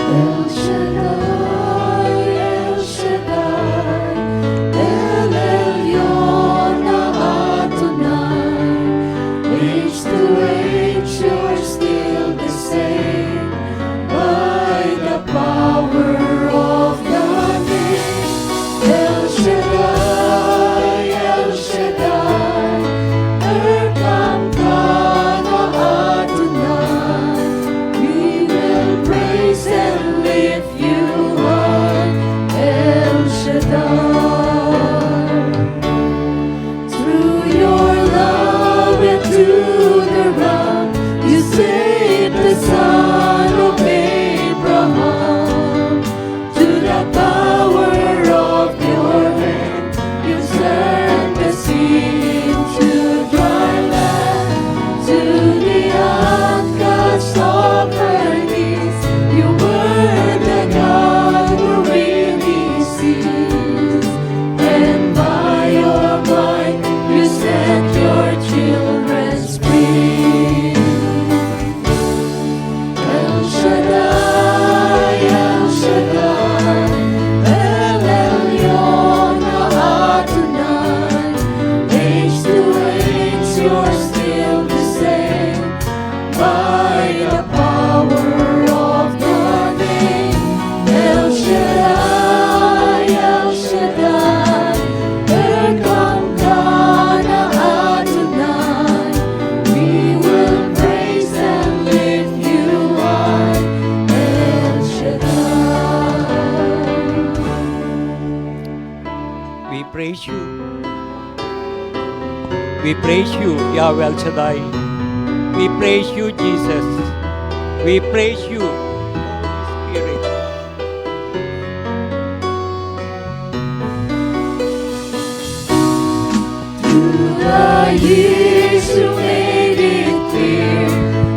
El Shaddai, El Shaddai, El Elyon Adonai. Age to age, you're still the same. By the power of your name, El Shaddai, El Shaddai, Erkamkana Adonai. We will praise and lift you high, El Shaddai. Through your love and to the realm, you saved the son of Abraham. To the power of your hand, you turned the sea into dry land. To the outcast of her knees, you were the God who really sees. And by your might, you set your children free. El Shaddai, El Shaddai, El Elyon Adonai. Age to age, you're still the same. By the power of your name, El Shaddai, El Shaddai, Erkamkana Adonai. We will praise and lift you high, El Shaddai. We praise you. We praise you, Yahweh El Shaddai. We praise you, Jesus. We praise you, Holy Spirit. The years you made it clear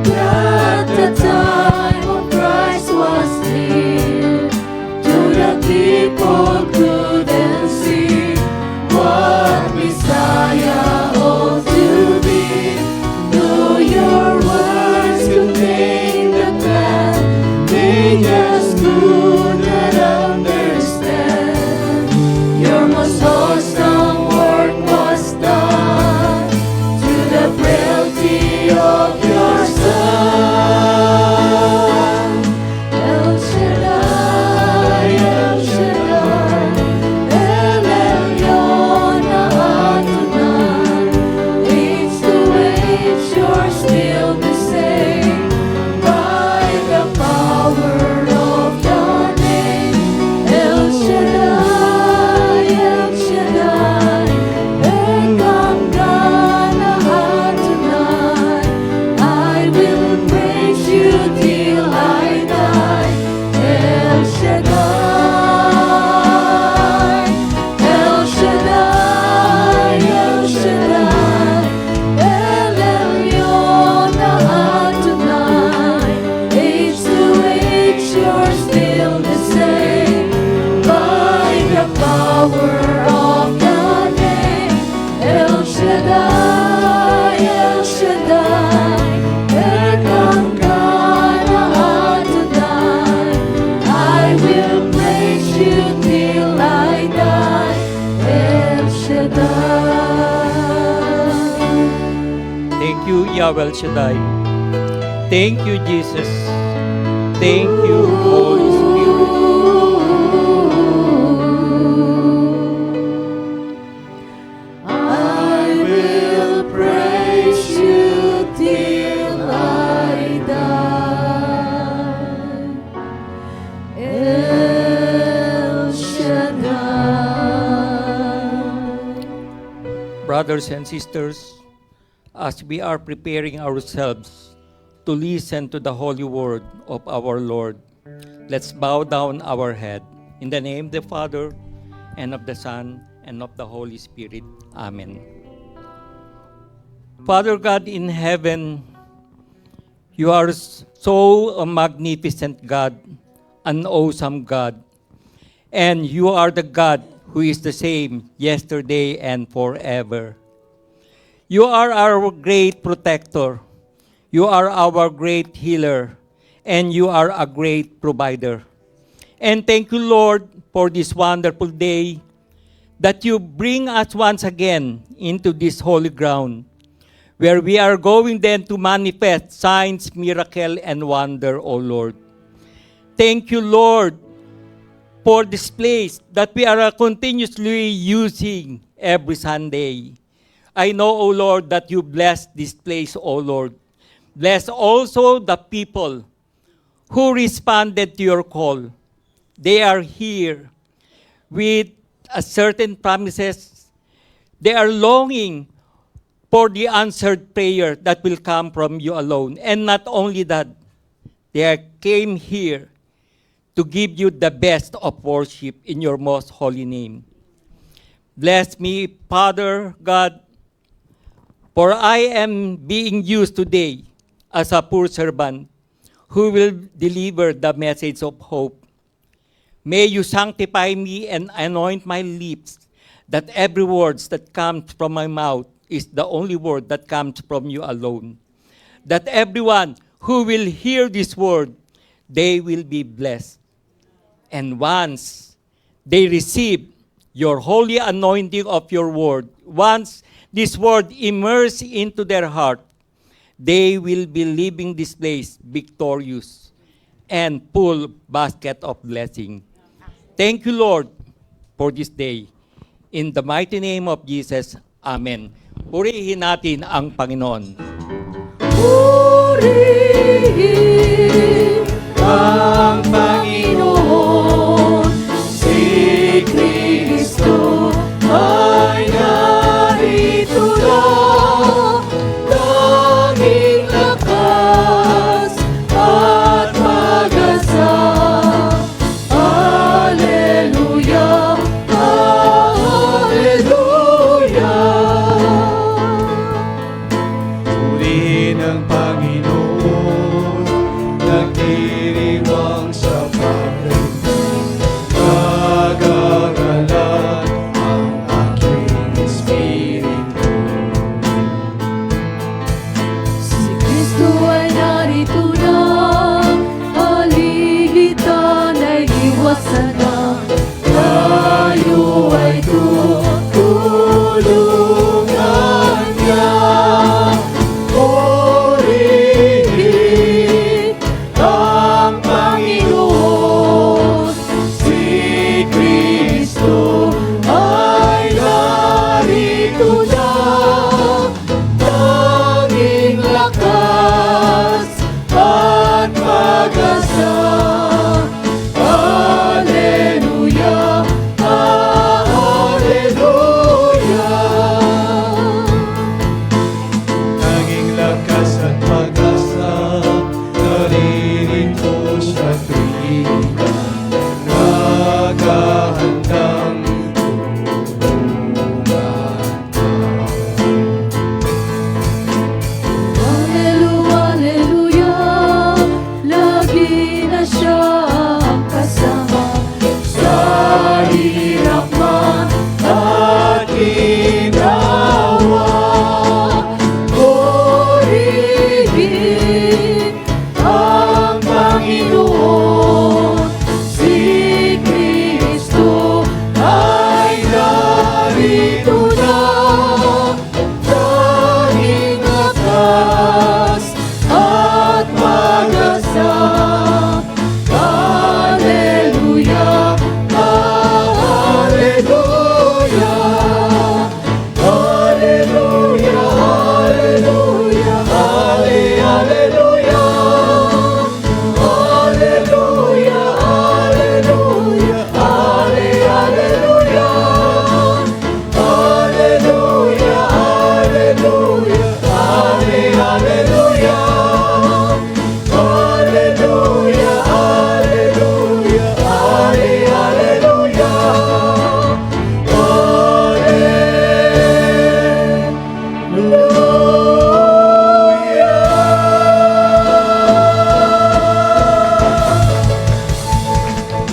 that the time of Christ was near. To the people couldn't see what Messiah ought to be. Though your words contain the plan, they just could not understand. Your most awesome work was done through the frailty of your Son. El Shaddai, El Shaddai, El Elyon Adonai. Age to age, you're still the same by the power of your name. El Shaddai, El Shaddai, Ekam Gana Adonai. I will praise you till I die. El Shaddai, El Shaddai, El Shaddai, El Elyon Adonai. Age to age, you're still the same by the power of your name. El Shaddai, El Shaddai, Ekam Gana Adonai. I will praise you till I die. El Shaddai. Thank you, Yahweh Shaddai. Thank you, Jesus. Thank you, Holy Spirit. I will praise you till I die. El Shaddai. Brothers and sisters, as we are preparing ourselves to listen to the holy word of our Lord, let's bow down our head. In the name of the Father, and of the Son, and of the Holy Spirit. Amen. Father God in heaven, you are so a magnificent God, an awesome God, and you are the God who is the same yesterday and forever. You are our great protector. You are our great healer, and you are a great provider. And thank you, Lord, for this wonderful day that you bring us once again into this holy ground, where we are going then to manifest signs, miracle, and wonder, O Lord. Thank you, Lord, for this place that we are continuously using every Sunday. I know, O Lord, that you bless this place, O Lord. Bless also the people who responded to your call. They are here with a certain promises. They are longing for the answered prayer that will come from you alone. And not only that, they came here to give you the best of worship in your most holy name. Bless me, Father God, for I am being used today as a poor servant who will deliver the message of hope. May you sanctify me and anoint my lips, that every word that comes from my mouth is the only word that comes from you alone. That everyone who will hear this word, they will be blessed. And once they receive your holy anointing of your word, once this word immerse into their heart, they will be leaving this place victorious and full basket of blessing. Thank you, Lord, for this day. In the mighty name of Jesus, Amen. Purihin natin ang Panginoon. Purihin ang Panginoon, si Kristo ay narito na. Tanging lakas at pag-asa. Alleluia, Alleluia.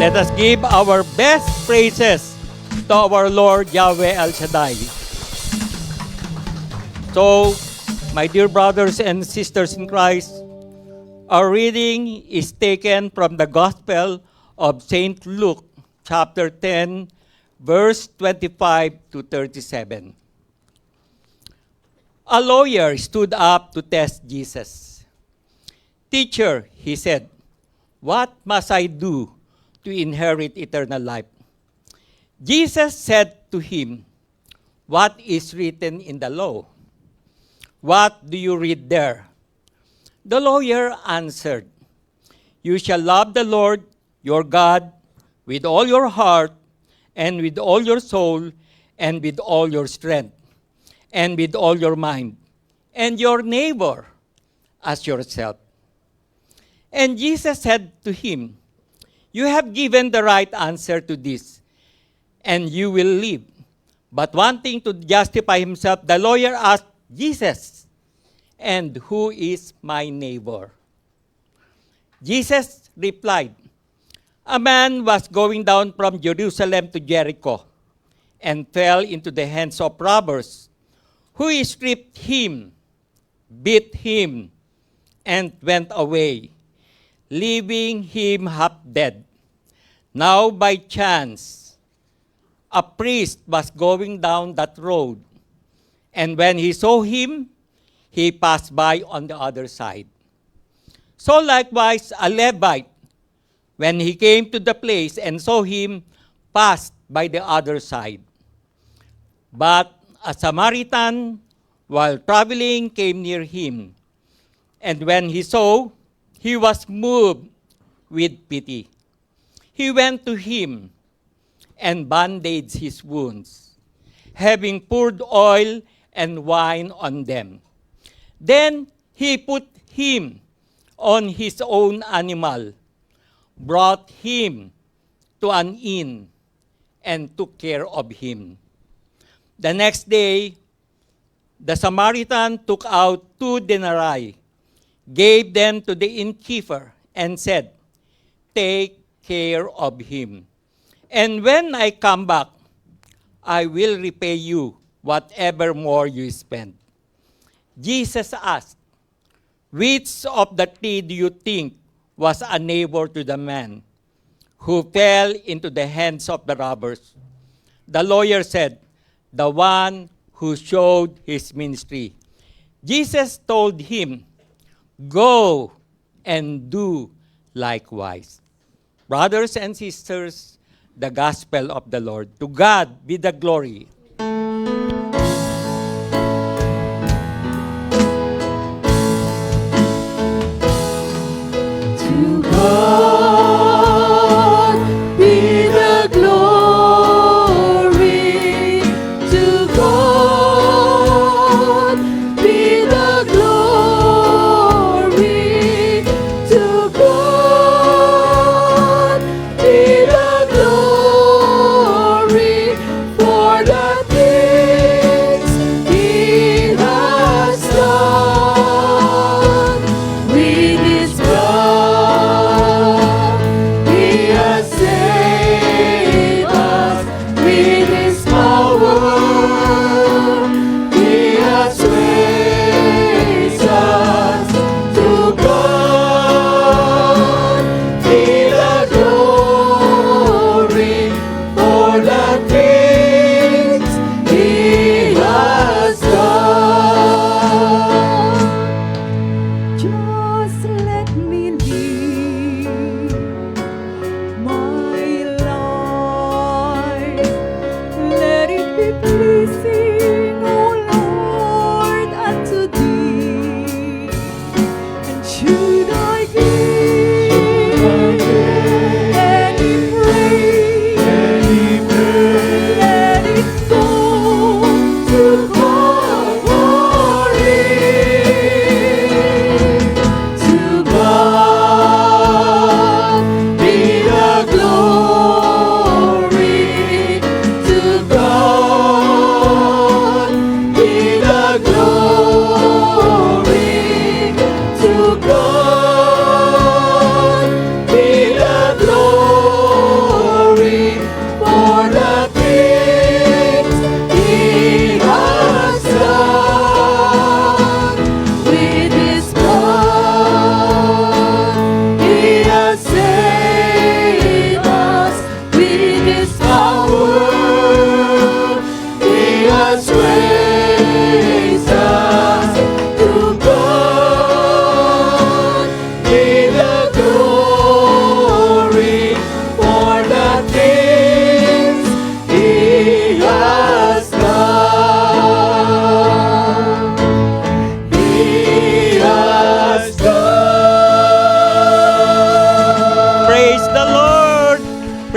Let us give our best praises to our Lord Yahweh El Shaddai. So, my dear brothers and sisters in Christ, our reading is taken from the Gospel of St. Luke, chapter 10, verse 25 to 37. A lawyer stood up to test Jesus. "Teacher," he said, "what must I do to inherit eternal life?" Jesus said to him, "What is written in the law? What do you read there?" The lawyer answered, "You shall love the Lord your God with all your heart and with all your soul and with all your strength and with all your mind, and your neighbor as yourself." And Jesus said to him, "You have given the right answer to this, and you will live." But wanting to justify himself, the lawyer asked Jesus, "And who is my neighbor?" Jesus replied, "A man was going down from Jerusalem to Jericho and fell into the hands of robbers, who stripped him, beat him, and went away, leaving him half dead. Now by chance, a priest was going down that road, and when he saw him, he passed by on the other side. So likewise a Levite, when he came to the place and saw him, passed by the other side. But a Samaritan, while traveling, came near him, and when he saw, he was moved with pity. He went to him and bandaged his wounds, having poured oil and wine on them. Then he put him on his own animal, brought him to an inn, and took care of him. The next day, the Samaritan took out 2 denarii, gave them to the innkeeper, and said, "Take care of him, and when I come back, I will repay you whatever more you spend." Jesus asked, "Which of the 3 do you think was a neighbor to the man who fell into the hands of the robbers?" The lawyer said, "The one who showed his ministry." Jesus told him, "Go and do likewise." Brothers and sisters, the gospel of the Lord. To God be the glory. God be the glory. To God be the glory. To God be the glory for the things He has done with His blood.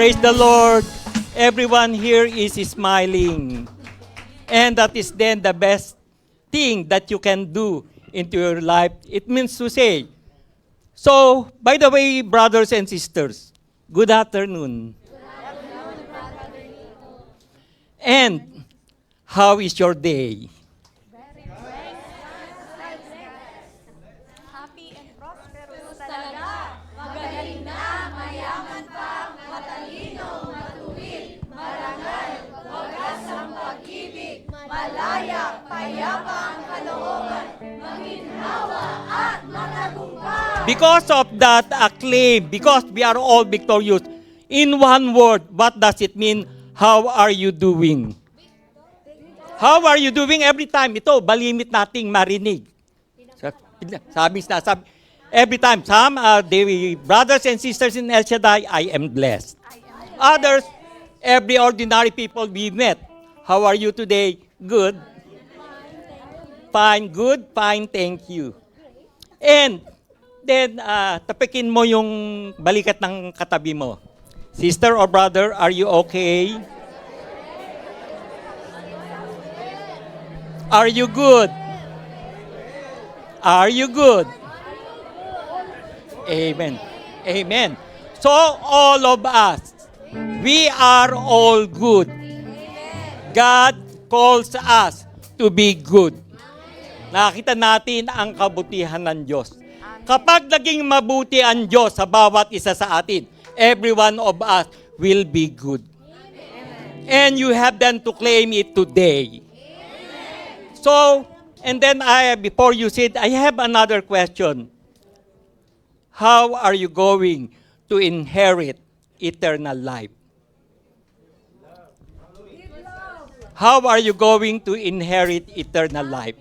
Praise the Lord. Everyone here is smiling. And that is then the best thing that you can do into your life. It means to say, so, by the way, brothers and sisters, good afternoon. And how is your day? Happy and prosperous talaga. Magaling na, mayaman pa, matalino, matuwid, marangal, wagas ang pag-ibig, malaya, payapa ang kalooban, maginhawa at matagumpay. Because of that acclaim, because we are all victorious, in one word, what does it mean? How are you doing? How are you doing every time? Ito, balimit nating marinig. Sabi, every time, the brothers and sisters in El Shaddai, I am blessed. Others, every ordinary people we met. How are you today? Good. Fine, good, fine, thank you. And then, tapikin mo yung balikat ng katabi mo. Sister or brother, are you okay? Are you good? Are you good? Amen. Amen. So, all of us, we are all good. God calls us to be good. Nakita natin ang kabutihan ng Diyos. Kapag naging mabuti ang Diyos sa bawat isa sa atin, every one of us will be good. And you have then to claim it today. So, and then before you sit, I have another question. How are you going to inherit eternal life? How are you going to inherit eternal life?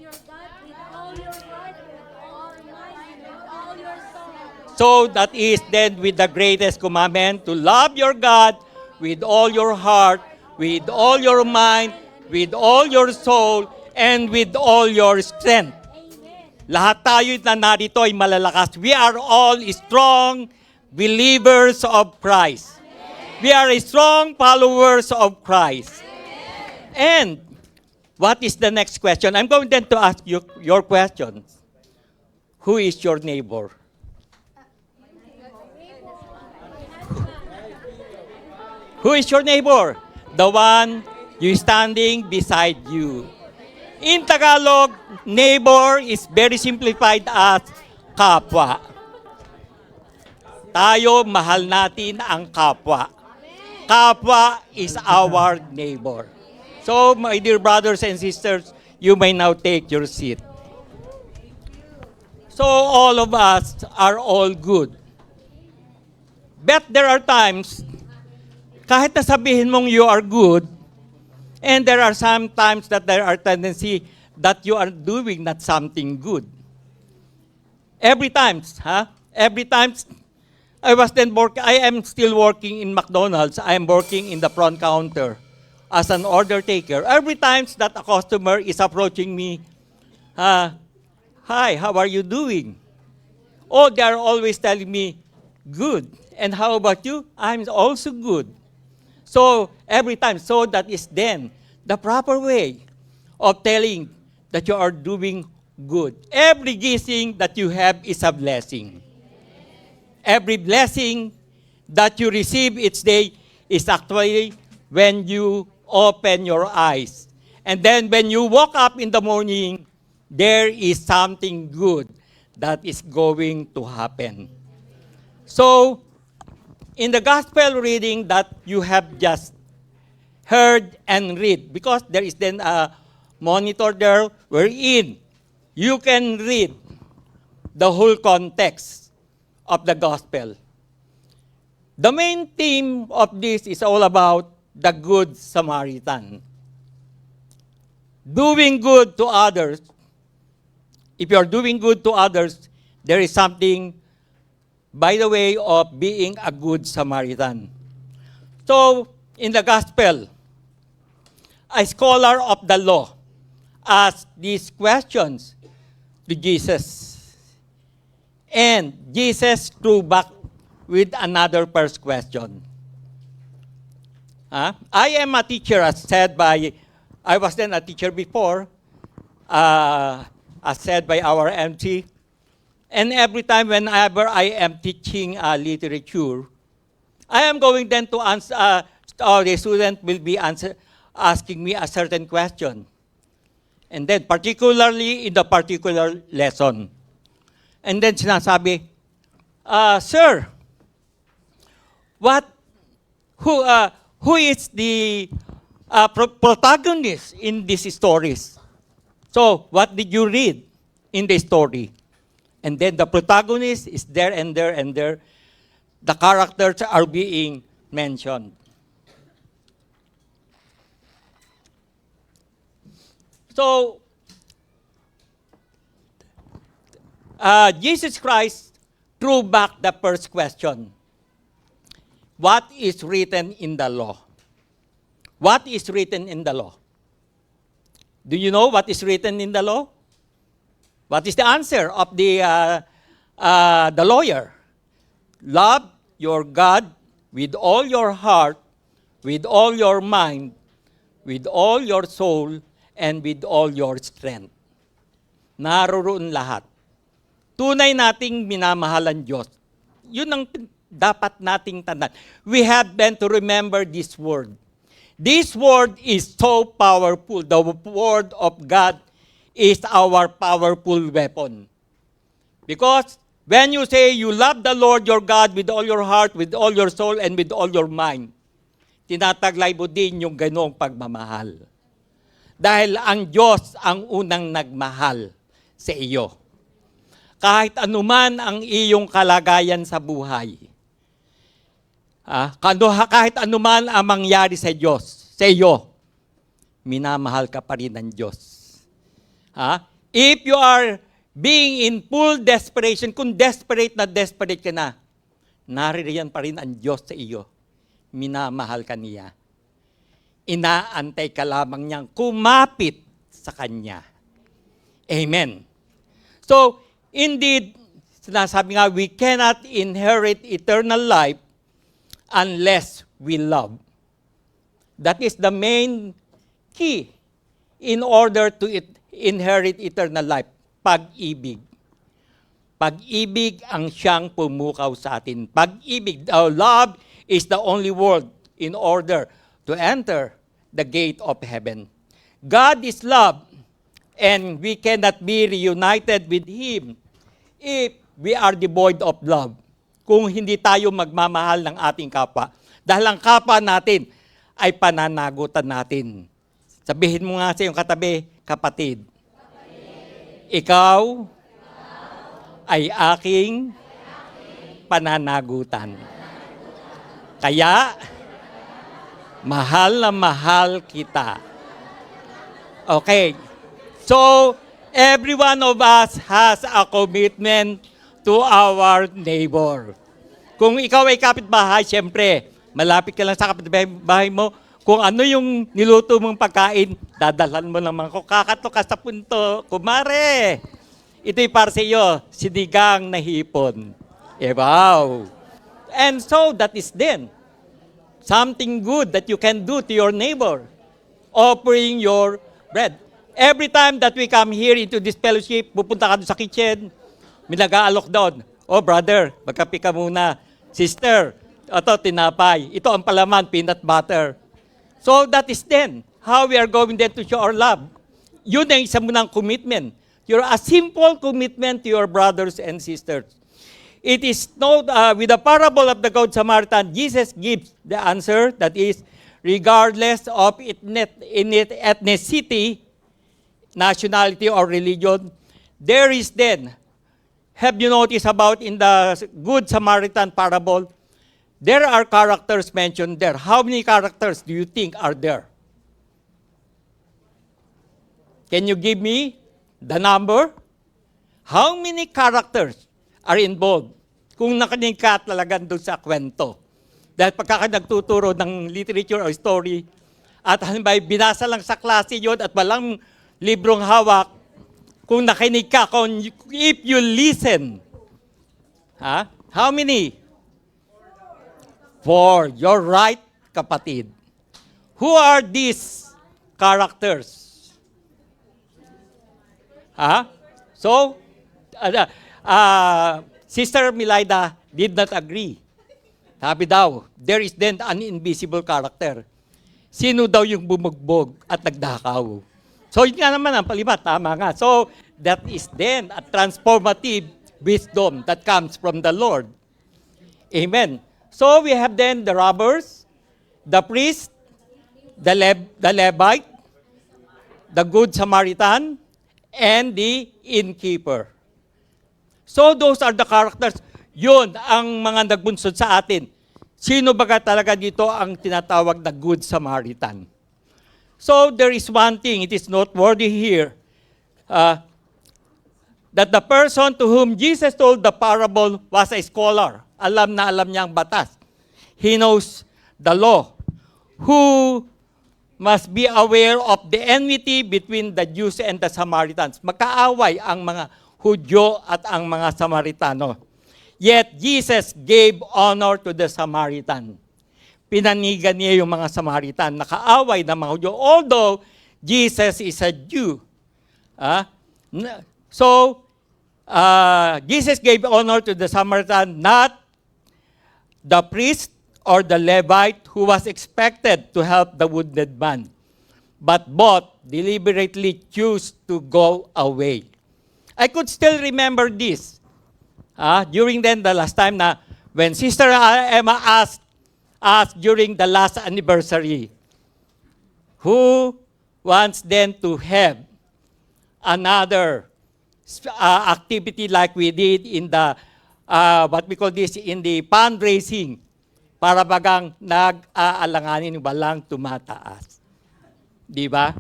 So that is then with the greatest commandment to love your God with all your heart, with all your mind, with all your soul, and with all your strength. Lahat tayo na narito ay malalakas. We are all strong believers of Christ. We are strong followers of Christ. And what is the next question? I'm going then to ask you your questions. Who is your neighbor? Who is your neighbor? The one you standing beside you. In Tagalog, neighbor is very simplified as kapwa. Tayo, mahal natin ang kapwa. Kapwa is our neighbor. So, my dear brothers and sisters, you may now take your seat. So, all of us are all good. But there are times kahit na sabihin mong you are good, and there are some times that there are tendency that you are doing not something good. Every time, I am still working in McDonald's. I am working in the front counter as an order taker. Every time that a customer is approaching me, hi, how are you doing? Oh, they are always telling me, good. And how about you? I'm also good. So, every time, so that is then the proper way of telling that you are doing good. Every giving that you have is a blessing. Every blessing that you receive each day is actually when you open your eyes. And then when you wake up in the morning, there is something good that is going to happen. So, in the gospel reading that you have just heard and read, because there is then a monitor there wherein you can read the whole context of the gospel. The main theme of this is all about the Good Samaritan. Doing good to others. If you are doing good to others, there is something by the way of being a good Samaritan. So, in the gospel, a scholar of the law asked these questions to Jesus. And Jesus threw back with another first question. I am a teacher, as said by, I was then a teacher before, as said by our MC. And every time whenever I am teaching literature, I am going then to answer, or the student will be asking me a certain question. And then particularly in the particular lesson. And then sinasabi, sir, who is the protagonist in these stories? So, what did you read in the story? And then the protagonist is there and there and there. The characters are being mentioned. So, Jesus Christ threw back the first question. What is written in the law? What is written in the law? Do you know what is written in the law? What is the answer of the lawyer? Love your God with all your heart, with all your mind, with all your soul, and with all your strength. Naroon lahat. Tunay nating minamahalan Diyos. Yun ang dapat nating tandaan. We have been to remember this word. This word is so powerful. The word of God is our powerful weapon. Because when you say you love the Lord your God with all your heart, with all your soul, and with all your mind, tinataglay mo din yung ganoong pagmamahal. Dahil ang Diyos ang unang nagmahal sa iyo. Kahit anuman ang iyong kalagayan sa buhay, kahit anuman ang mangyari sa Diyos, sa iyo, minamahal ka pa rin ng Diyos. If you are being in full desperation, kung desperate ka na, naririyan pa rin ang Diyos sa iyo. Minamahal ka niya. Inaantay ka lamang niyang kumapit sa Kanya. Amen. So, indeed, sinasabi nga, we cannot inherit eternal life unless we love. That is the main key in order to inherit eternal life. Pag-ibig. Pag-ibig ang siyang pumukaw sa atin. Pag-ibig, love is the only word in order to enter the gate of heaven. God is love, and we cannot be reunited with Him if we are devoid of love. Kung hindi tayo magmamahal ng ating kapwa. Dahil ang kapwa natin ay pananagutan natin. Sabihin mo nga sa iyong katabi, kapatid, ikaw ay aking pananagutan. Kaya, mahal na mahal kita. Okay. So, every one of us has a commitment to our neighbor. Kung ikaw ay kapitbahay, siyempre, malapit ka lang sa kapitbahay mo, kung ano yung niluto mong pagkain, dadalhan mo naman ko, kakato ka sa punto, kumare, ito'y para sa iyo, sinigang na hipon. Wow! And so, that is then something good that you can do to your neighbor, offering your bread. Every time that we come here into this fellowship, pupunta ka doon sa kitchen, may nag-aalok doon. Oh, brother, magkape ka muna. Sister, ito, tinapay. Ito ang palaman, peanut butter. So that is then how we are going then to show our love. Yun ang isa mo ng commitment. You're a simple commitment to your brothers and sisters. It is not, with the parable of the Good Samaritan, Jesus gives the answer that is, regardless of ethnicity, nationality, or religion, there is then, have you noticed about in the Good Samaritan parable, there are characters mentioned there. How many characters do you think are there? Can you give me the number? How many characters are involved? Kung nakinig ka talagang doon sa kwento. Dahil pagka nagtuturo ng literature or story, at halimbawa binasa lang sa klase yun at walang librong hawak, kung nakinig ka, if you listen, how many? 4. You're right, kapatid. Who are these characters? So, Sister Milaida did not agree. Sabi daw, there is then an invisible character. Sino daw yung bumugbog at nagdakaw? So, yun nga naman ang palibat. Tama nga. So, that is then a transformative wisdom that comes from the Lord. Amen. So, we have then the robbers, the priest, the Levite, the Good Samaritan, and the innkeeper. So, those are the characters. Yun ang mga nagbunsod sa atin. Sino ba talaga dito ang tinatawag na Good Samaritan? So, there is one thing, it is noteworthy here, that the person to whom Jesus told the parable was a scholar. Alam na alam niya ang batas. He knows the law. Who must be aware of the enmity between the Jews and the Samaritans. Magkaaway ang mga Hudyo at ang mga Samaritano. Yet, Jesus gave honor to the Samaritan. Pinanigan niya yung mga Samaritan. Nakaaway ng mga Hudyo. Although, Jesus is a Jew. So, Jesus gave honor to the Samaritan, not the priest or the Levite who was expected to help the wounded man, but both deliberately choose to go away. I could still remember this. During then, the last time na when Sister Emma asked us during the last anniversary, who wants then to have another activity like we did in the, what we call this, in the fundraising, para bagang nag-aalanganin walang tumataas. Di ba?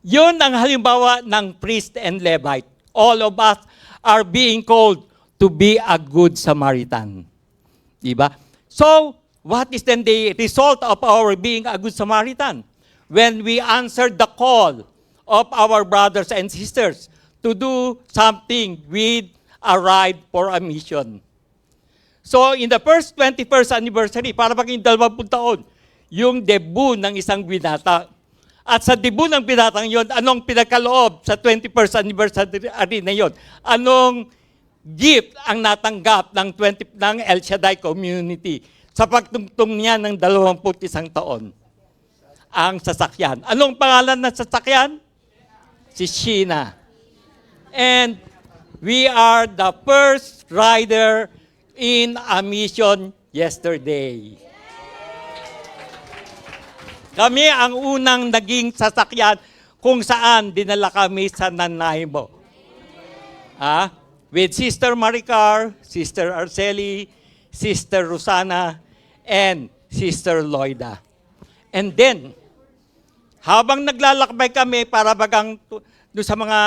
Yun ang halimbawa ng priest and Levite. All of us are being called to be a good Samaritan. Di ba? So, what is then the result of our being a good Samaritan? When we answer the call of our brothers and sisters to do something with a ride for a mission. So, in the first 21st anniversary, para maging 20 taon, yung debut ng isang binata. At sa debut ng binatang yon, anong pinagkaloob sa 21st anniversary na yon? Anong gift ang natanggap ng El Shaddai community sa pagtungtong niya ng 21 taon? Ang sasakyan. Anong pangalan ng sasakyan? Si Sheena. And we are the first rider in a mission yesterday. Kami ang unang naging sasakyan kung saan dinala kami sa Nanaimo. With Sister Maricar, Sister Arceli, Sister Rosana, and Sister Loida. And then, habang naglalakbay kami para bagang doon sa mga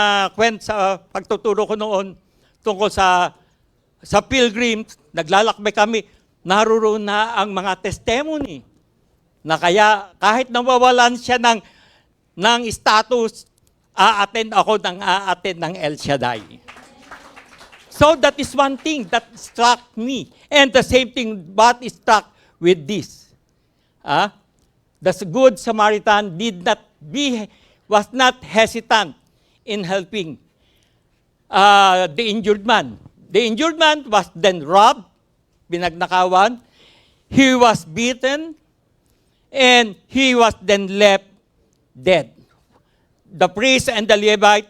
sa pagtuturo ko noon tungkol sa pilgrims, naglalakbay kami, naroon na ang mga testimony na kaya kahit nawawalan siya ng status, a-attend ng El Shaddai. So that is one thing that struck me. And the same thing, what is struck with this? The Good Samaritan was not hesitant in helping the injured man. The injured man was then robbed, binagnakawan, he was beaten, and he was then left dead. The priest and the Levite,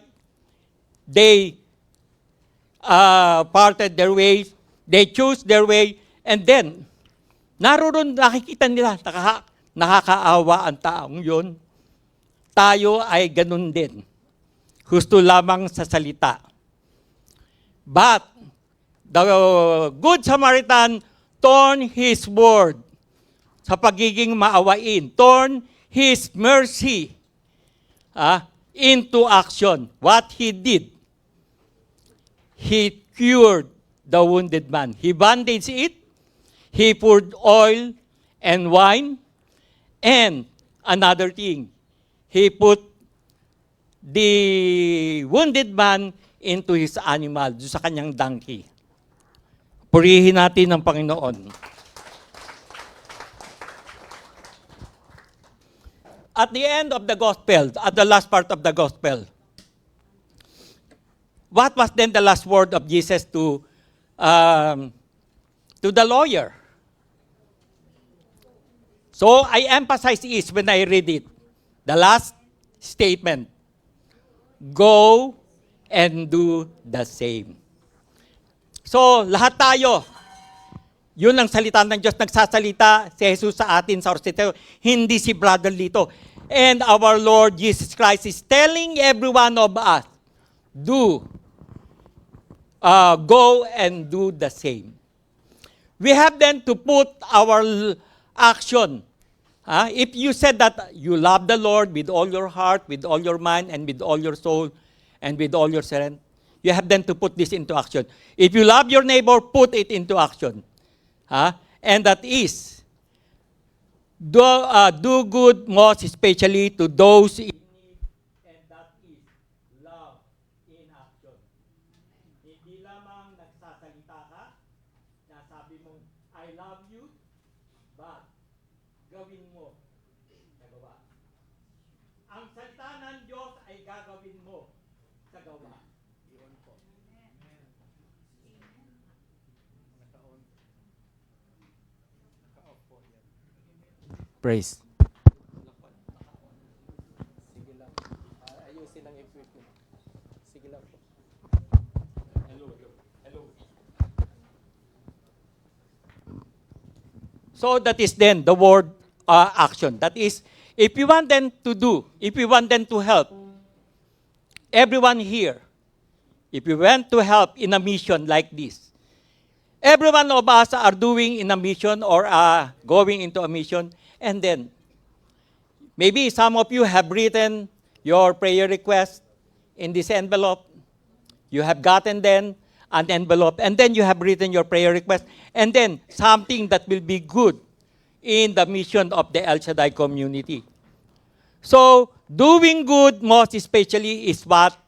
they parted their ways, they chose their way, and then, naroon nakikita nila, nakakaawa ang taong yun. Tayo ay ganun din. Gusto lamang sa salita. But, the Good Samaritan turned his word sa pagiging maawain, turned his mercy into action. What he did, he cured the wounded man. He bandaged it, he poured oil and wine, and another thing, he put the wounded man into his animal, sa kanyang donkey. Purihin natin ang Panginoon. at the end of the gospel, at the last part of the gospel, what was then the last word of Jesus to the lawyer? So I emphasize this when I read it. The last statement, go and do the same. So lahat tayo, yun ang salita ng Diyos, nagsasalita si Jesus sa atin sa orsito, hindi si Brother Lito. And our Lord Jesus Christ is telling every one of us, go and do the same. We have then to put our action. If you said that you love the Lord with all your heart, with all your mind, and with all your soul, and with all your strength, you have then to put this into action. If you love your neighbor, put it into action. And that is, do good most especially to those in need, and that is love in action. Hindi lamang nagsasalita ka, nasabi mong, I love you, but gawin mo sa gawa. Ang salita ng Diyos ay gagawin mo sa gawa. Yun po. Praise. So that is then the word action. That is, if you want them to do, if you want them to help, everyone here, if you want to help in a mission like this, every one of us are doing in a mission or going into a mission, and then maybe some of you have written your prayer request in this envelope. You have gotten then an envelope, and then you have written your prayer request, and then something that will be good in the mission of the El Shaddai community. So, doing good most especially is what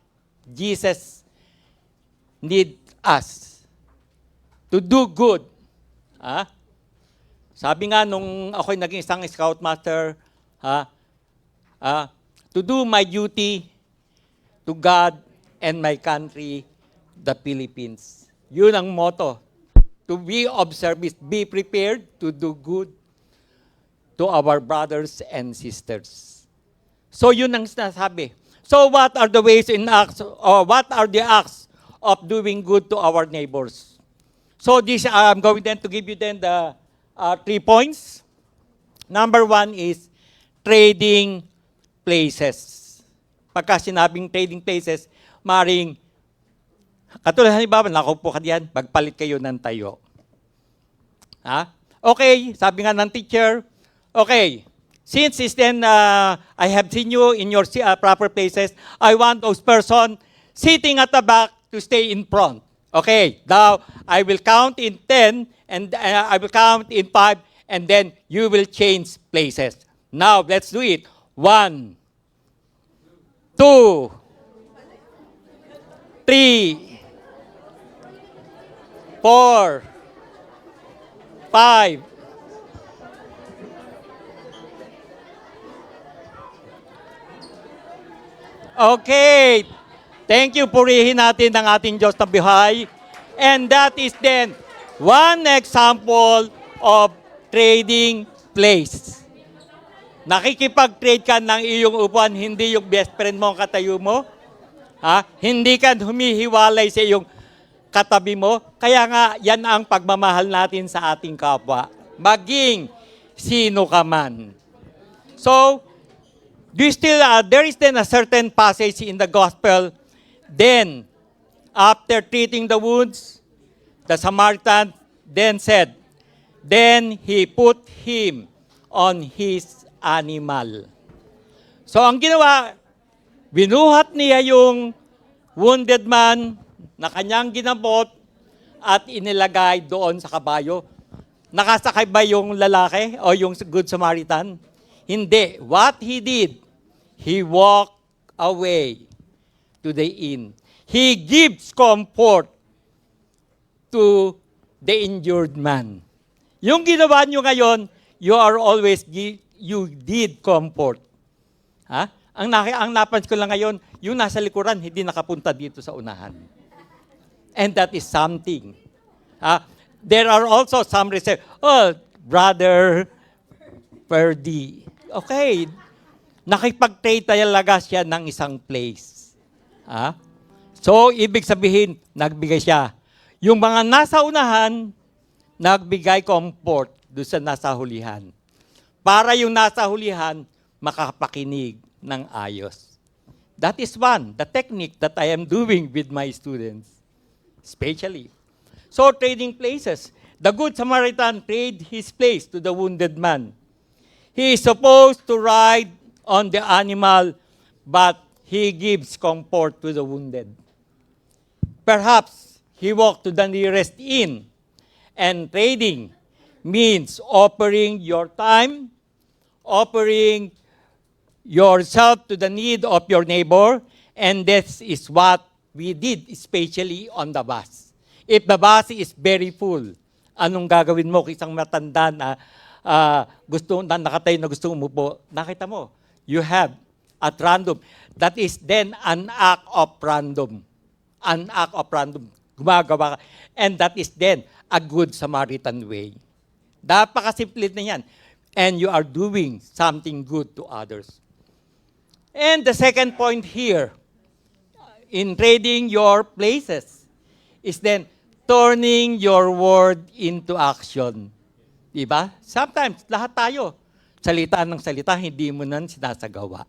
Jesus needs us. To do good. Sabi nga nung ako'y naging isang scoutmaster, to do my duty to God and my country, the Philippines. Yun ang motto. To be of service, be prepared to do good to our brothers and sisters. So yun ang sinasabi. So what are the ways in acts, or what are the acts of doing good to our neighbors? So this, I'm going then to give you then the 3 points. Number 1 is trading places. Pagka sinabing trading places, maring, katulad halimbawa, nakaupo ka diyan, magpalit kayo ng tayo. Okay, sabi nga ng teacher, okay, since is then I have seen you in your proper places, I want those person sitting at the back to stay in front. Okay, now I will count in 10 and I will count in 5 and then you will change places. Now, let's do it. 1, 2, 3, 4, 5. Okay. Thank you. Purihin natin ang ating Diyos na buhay. And that is then one example of trading place. Nakikipag-trade ka ng iyong upuan, hindi yung best friend mo ang katayo mo. Hindi ka humihiwalay sa iyong katabi mo. Kaya nga, yan ang pagmamahal natin sa ating kapwa. Maging sino ka man. So, there is then a certain passage in the gospel. Then, after treating the wounds, the Samaritan then said, then he put him on his animal. So, ang ginawa, binuhat niya yung wounded man na kanyang ginabot at inilagay doon sa kabayo. Nakasakay ba yung lalaki o yung Good Samaritan? Hindi. What he did, he walked away to the inn. He gives comfort to the injured man. Yung ginawa nyo ngayon, you did comfort. Ha? Ang napansin ko lang ngayon, yung nasa likuran, hindi nakapunta dito sa unahan. And that is something. There are also some research, Brother Perdi. Okay, nakipag-trade talaga siya ng isang place. So, ibig sabihin, nagbigay siya. Yung mga nasa unahan, nagbigay comfort doon sa nasa hulihan. Para yung nasa hulihan, makapakinig ng ayos. That is one, the technique that I am doing with my students, especially. So, trading places. The Good Samaritan trade his place to the wounded man. He is supposed to ride on the animal, but he gives comfort to the wounded. Perhaps he walked to the nearest inn, and trading means offering your time, offering yourself to the need of your neighbor, and this is what we did, especially on the bus. If the bus is very full, anong gagawin mo kung isang matanda na nakatayo na gusto umupo? Nakita mo, you have at random. That is then an act of random. An act of random. Gumagawa ka. And that is then a good Samaritan way. Napakasimple na yan. And you are doing something good to others. And the second point here, in trading your places, is then turning your word into action. Diba? Sometimes, lahat tayo, salita ng salita, hindi mo nan sinasagawa.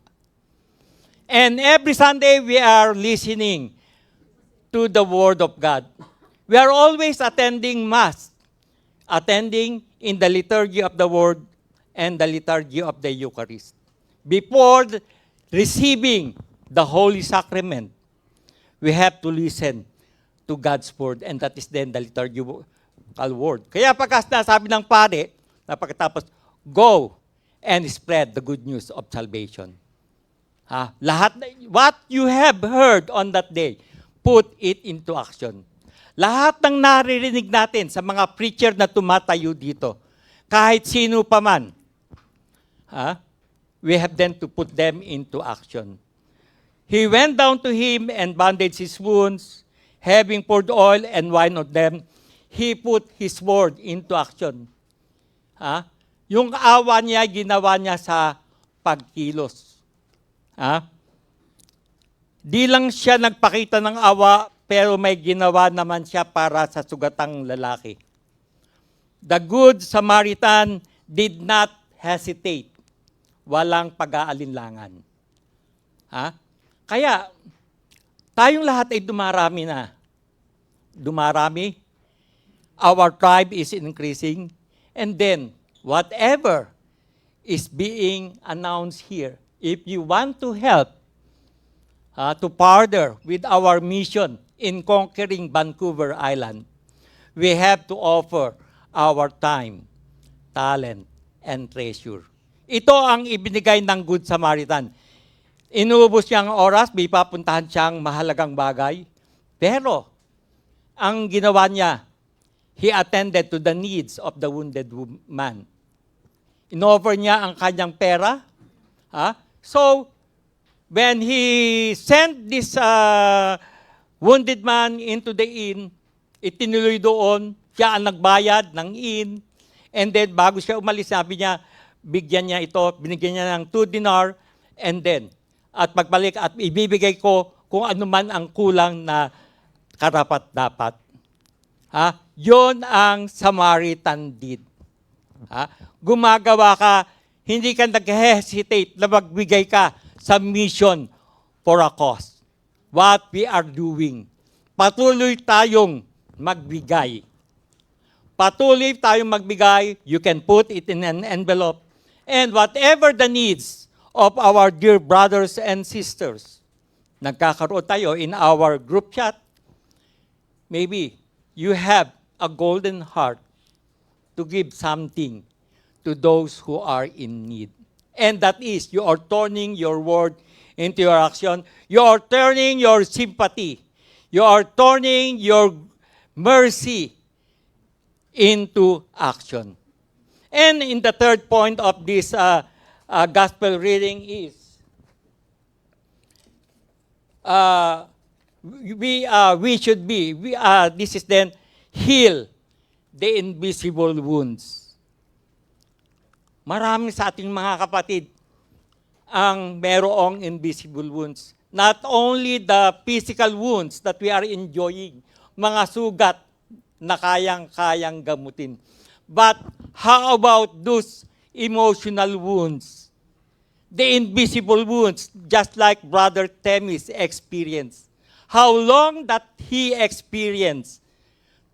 And every Sunday, we are listening to the Word of God. We are always attending Mass, attending in the liturgy of the Word and the liturgy of the Eucharist. Before receiving the Holy Sacrament, we have to listen to God's Word, and that is then the liturgical word. Kaya pagka nasabi ng pare, na pagkatapos, go and spread the good news of salvation. Lahat, what you have heard on that day, put it into action. Lahat ng naririnig natin sa mga preacher na tumatayo dito, kahit sino pa man, we have then to put them into action. He went down to him and bandaged his wounds, having poured oil and wine on them, he put his word into action. Yung awa niya, ginawa niya sa pagkilos. Di lang siya nagpakita ng awa, pero may ginawa naman siya para sa sugatang lalaki. The Good Samaritan did not hesitate. Walang pag-aalinlangan. Kaya, tayong lahat ay dumarami na. Dumarami. Our tribe is increasing. And then, whatever is being announced here, if you want to help to partner with our mission in conquering Vancouver Island, we have to offer our time, talent, and treasure. Ito ang ibinigay ng Good Samaritan. Inubos niyang oras, may papuntahan siyang mahalagang bagay. Pero, ang ginawa niya, he attended to the needs of the wounded man. Inoffer niya ang kanyang pera. So, when he sent this wounded man into the inn, itinuloy doon, siya ang nagbayad ng inn. And then, bago siya umalis, sabi niya, bigyan niya ito, binigyan niya ng 2 dinar, and then, at pagbalik at ibibigay ko kung ano man ang kulang na karapat-dapat. Yon ang Samaritan did. Gumagawa ka, hindi ka nag-hesitate na magbigay ka sa mission for a cause. What we are doing. Patuloy tayong magbigay. Patuloy tayong magbigay. You can put it in an envelope. And whatever the needs of our dear brothers and sisters, nagkakaroon tayo in our group chat, maybe you have a golden heart to give something to those who are in need. And that is, you are turning your word into your action. You are turning your sympathy. You are turning your mercy into action. And in the third point of this gospel reading is we should be. This is then heal the invisible wounds. Marami sa ating mga kapatid ang merong invisible wounds. Not only the physical wounds that we are enjoying, mga sugat na kayang-kayang gamutin. But how about those emotional wounds? The invisible wounds, just like Brother Temis experienced. How long that he experienced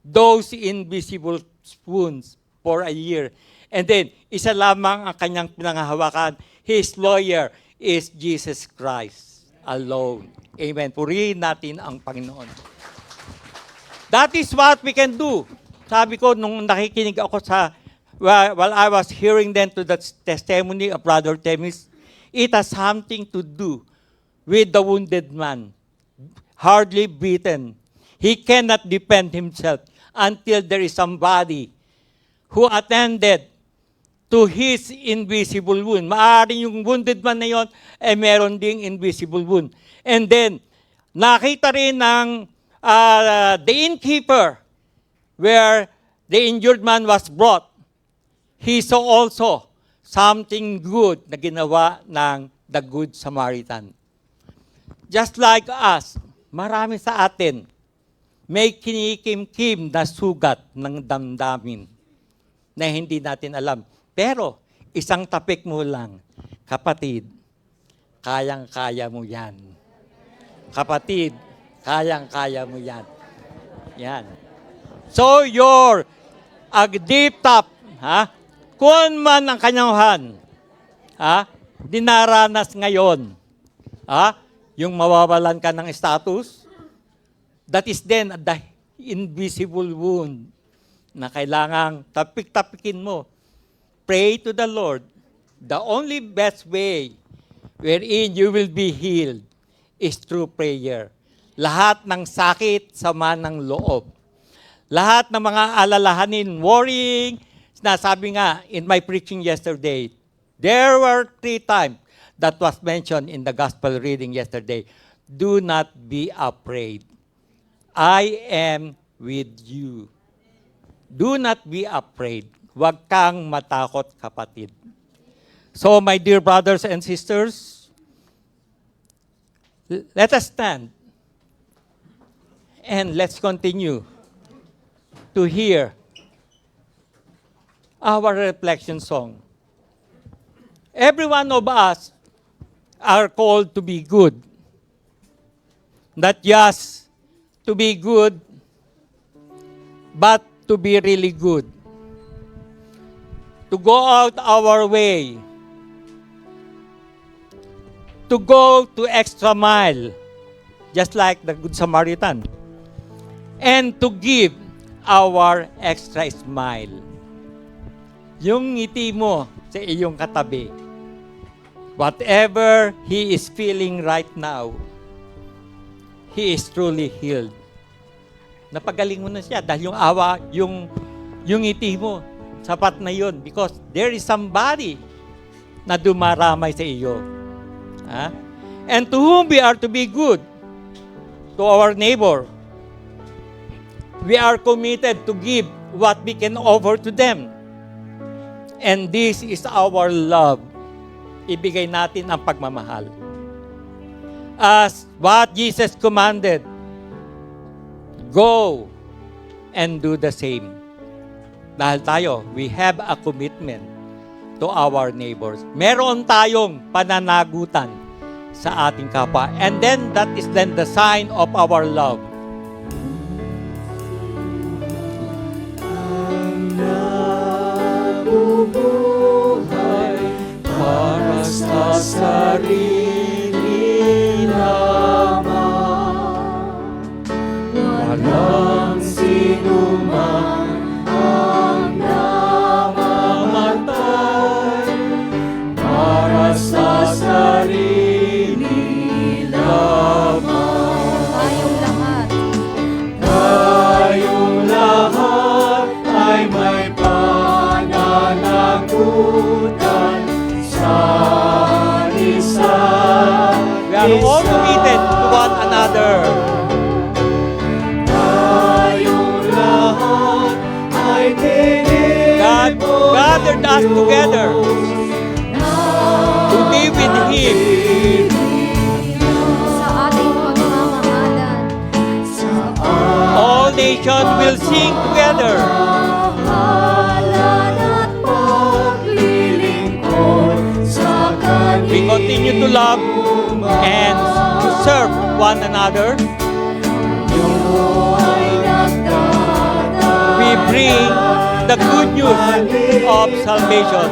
those invisible wounds for a year. And then, isa lamang ang kanyang pinanghahawakan. His lawyer is Jesus Christ alone. Amen. Purihin natin ang Panginoon. That is what we can do. Sabi ko, nung nakikinig ako while I was hearing then to the testimony of Brother Temis, it has something to do with the wounded man, hardly beaten. He cannot defend himself until there is somebody who attended to his invisible wound. Maaaring yung wounded man na yon, meron ding invisible wound. And then, nakita rin ng the innkeeper where the injured man was brought. He saw also something good na ginawa ng the Good Samaritan. Just like us, marami sa atin may kinikim-kim na sugat ng damdamin na hindi natin alam. Pero, isang tapik mo lang, kapatid, kayang-kaya mo yan. Kapatid, kayang-kaya mo yan. Yan. So, your deep top, kung man ang kanyahan, dinaranas ngayon, yung mawawalan ka ng status, that is then the invisible wound na kailangang tapik-tapikin mo. Pray to the Lord. The only best way wherein you will be healed is through prayer. Lahat ng sakit, sama ng loob. Lahat ng mga alalahanin, worrying, nasabi nga in my preaching yesterday, there were 3 times that was mentioned in the gospel reading yesterday. Do not be afraid. I am with you. Do not be afraid. Huwag kang matakot, kapatid. So, my dear brothers and sisters, let us stand and let's continue to hear our reflection song. Every one of us are called to be good. Not just to be good, but to be really good. To go out our way. To go to extra mile, just like the Good Samaritan. And to give our extra smile. Yung ngiti mo sa iyong katabi, whatever he is feeling right now, he is truly healed. Napagaling mo na siya dahil yung awa, yung ngiti mo, sapat na yun because there is somebody na dumaramay sa iyo. And to whom we are to be good, to our neighbor, we are committed to give what we can offer to them. And this is our love. Ibigay natin ang pagmamahal. As what Jesus commanded, go and do the same. Dahil tayo, we have a commitment to our neighbors. Meron tayong pananagutan sa ating kapwa. And then, that is then the sign of our love. Para sa sarili lamang, walang sinuman ang namamatay. Para sa sarili lamang, tayong lahat ay may pananagutan. We are all committed to one another. gathered us together to be with Him. Sa ating pagmamahalan. All nations will sing together. We continue to love and to serve one another. We bring the good news of salvation.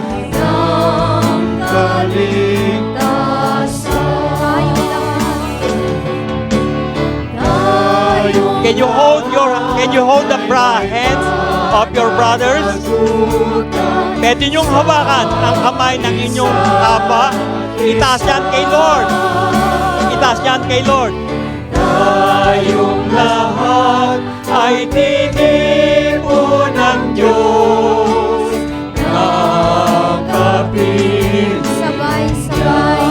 Can you hold the hands of your brothers? Pwede niyong hawakan ang kamay ng inyong kapwa. Itaas yan kay Lord. Itaas yan kay Lord. Tayong lahat ay tinipon ng Diyos. Nakapit. Sabay-sabay.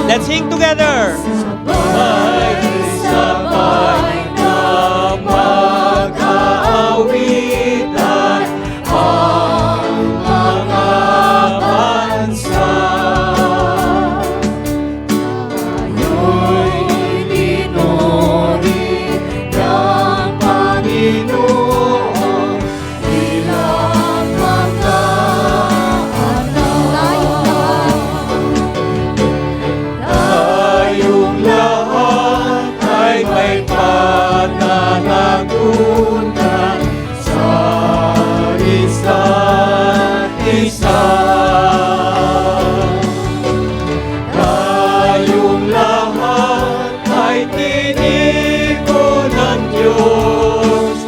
Let's sing together. Sabay-sabay na mag-aawitan ang mga bansa. Tayo'y pinuri ng Panginoon bilang mga tayong lahat ay may pananagutan sa isa't isa. Tayong lahat ay tinipon ng Diyos,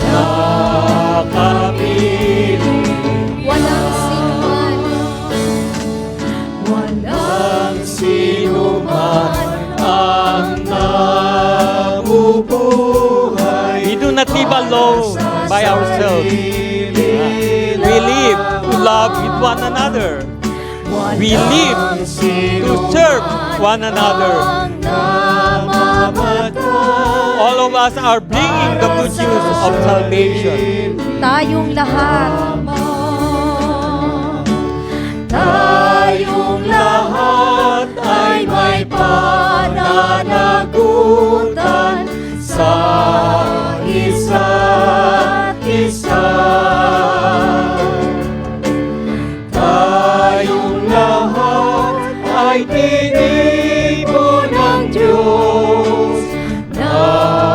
nakapiling. Walang sinuman. Walang sino man ang nabubuhay. We do not live alone by ourselves. We live to love with one another. We live to serve one another. All of us are bringing the good news of salvation. Tayong lahat. Tayong lahat ay may pananagutan sa isa't isa. Tayong lahat ay tinipon ng Diyos, nakapiling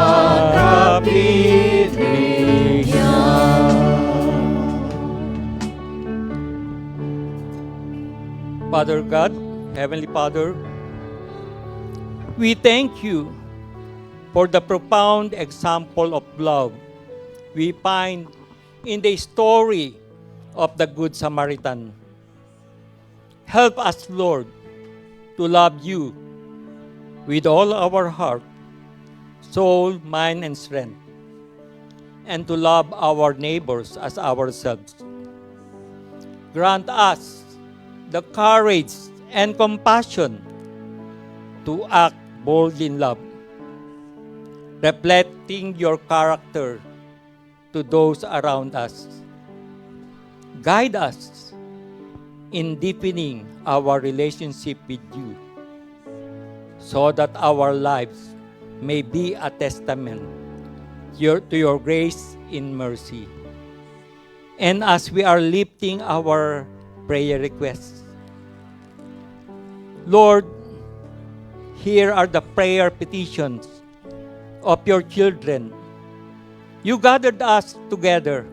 niya. Father God, Heavenly Father, we thank you for the profound example of love we find in the story of the Good Samaritan. Help us, Lord, to love you with all our heart, soul, mind, and strength, and to love our neighbors as ourselves. Grant us the courage and compassion to act boldly in love, reflecting your character to those around us. Guide us in deepening our relationship with you so that our lives may be a testament to your grace in mercy. And as we are lifting our prayer requests, Lord, here are the prayer petitions of your children. You gathered us together.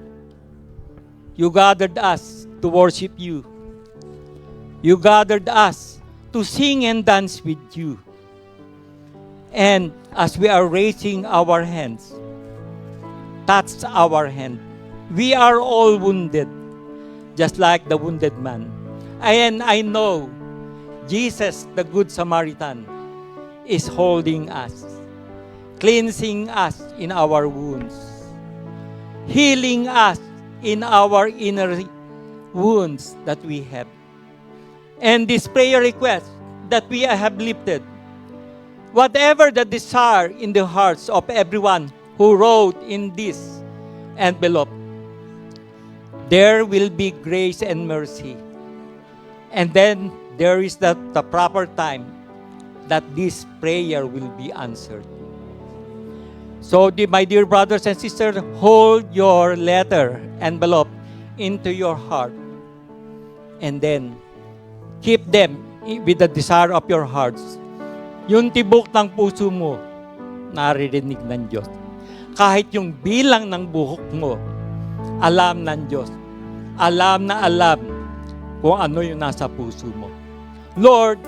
You gathered us to worship you. You gathered us to sing and dance with you. And as we are raising our hands, touch our hand. We are all wounded, just like the wounded man. And I know Jesus, the Good Samaritan, is holding us, cleansing us in our wounds, healing us in our inner wounds that we have. And this prayer request that we have lifted, whatever the desire in the hearts of everyone who wrote in this envelope, there will be grace and mercy. And then there is the proper time that this prayer will be answered. So, my dear brothers and sisters, hold your letter envelope into your heart. And then, keep them with the desire of your hearts. Yung tibok ng puso mo, naririnig ng Diyos. Kahit yung bilang ng buhok mo, alam ng Diyos. Alam na alam kung ano yung nasa puso mo. Lord,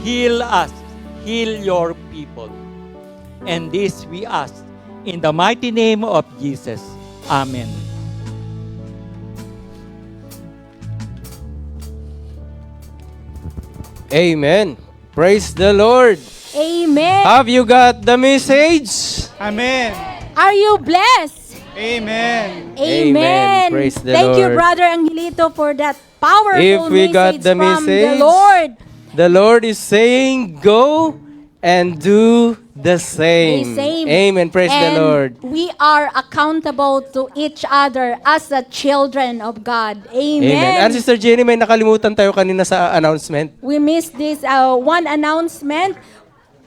heal us. Heal your people. And this we ask in the mighty name of Jesus. Amen. Amen. Praise the Lord. Amen. Have you got the message? Amen. Are you blessed? Amen. Amen. Praise the Thank you, Lord. Brother Angelito, for that powerful If we got message the from the message, Lord. The Lord is saying, go and do the same. Same. Amen. Praise And the Lord. we are accountable to each other as the children of God. Amen. Amen. And Sister Jenny, may nakalimutan tayo kanina sa announcement. We missed this one announcement.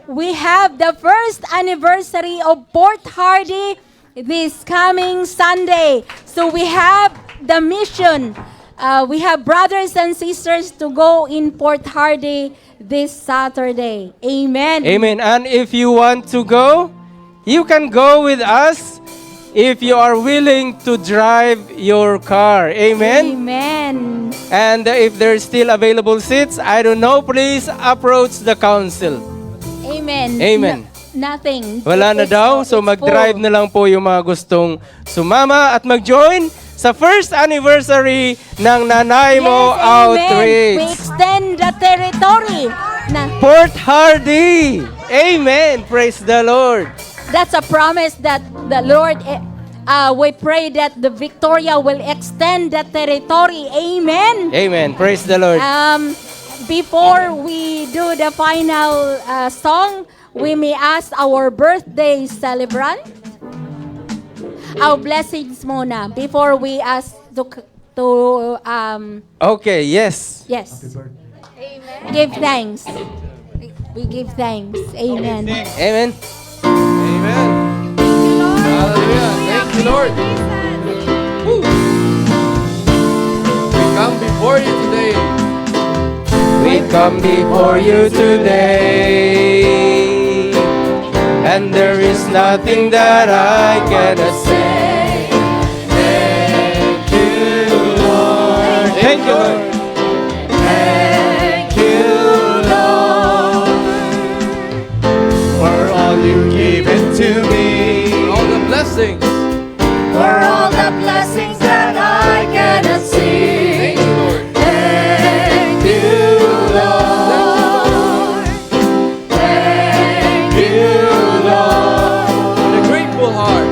We have the first anniversary of Port Hardy this coming Sunday. So we have the mission. We have brothers and sisters to go in Port Hardy this Saturday. Amen. Amen. And if you want to go, you can go with us if you are willing to drive your car. Amen. Amen. And if there's still available seats, I don't know, please approach the council. Amen. Amen. Nothing. Wala na It's daw, so it's mag-drive full. na lang po yung mga gustong sumama at mag-join sa first anniversary ng Nanaimo Yes, amen. Outreach. We extend the territory. Port Hardy. Amen. Praise the Lord. That's a promise that the Lord, we pray that the Victoria will extend the territory. Amen. Amen. Praise the Lord. Before we do the final song, we may ask our birthday celebrant. Our blessings muna before we ask to Okay, yes. yes. Give thanks. We give thanks. Amen. Amen. Amen. Hallelujah. Thank you, Lord. Woo. We come before you today. We come before you today. And there is nothing that I cannot say. Thank you, Lord. Thank you, Lord. Thank you, Lord, For all you given to me. for all the blessings. For all the blessings that I cannot see. Thank you, Lord. Thank you, Lord. Thank you, Lord. With a grateful heart,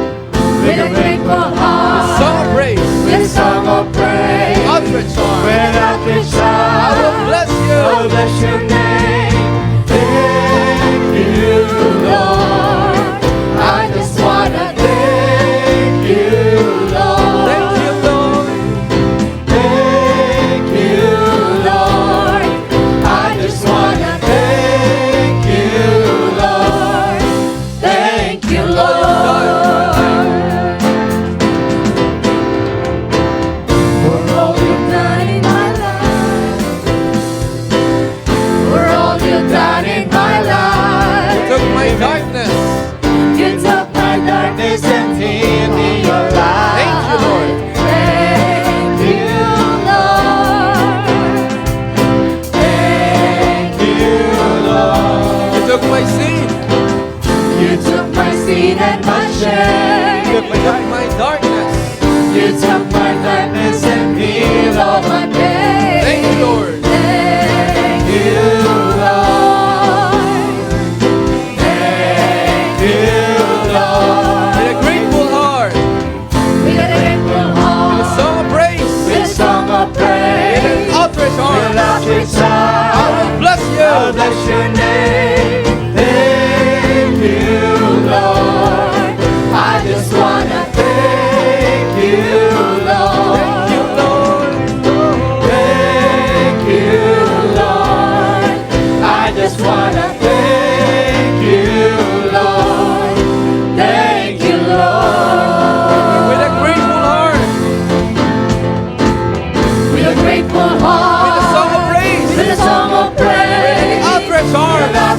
With a grateful heart, song of praise, with song of praise, outstretched arms. with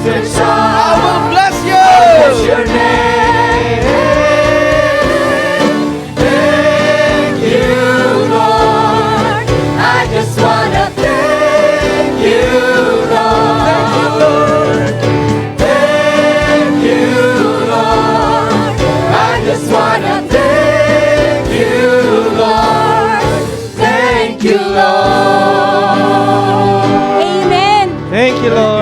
your I child. will bless you. Bless your name. Thank you, Lord. I just wanna thank you, Lord. Thank you, Lord. I just wanna thank you, Lord. Thank you, Lord. Amen. Thank you, Lord.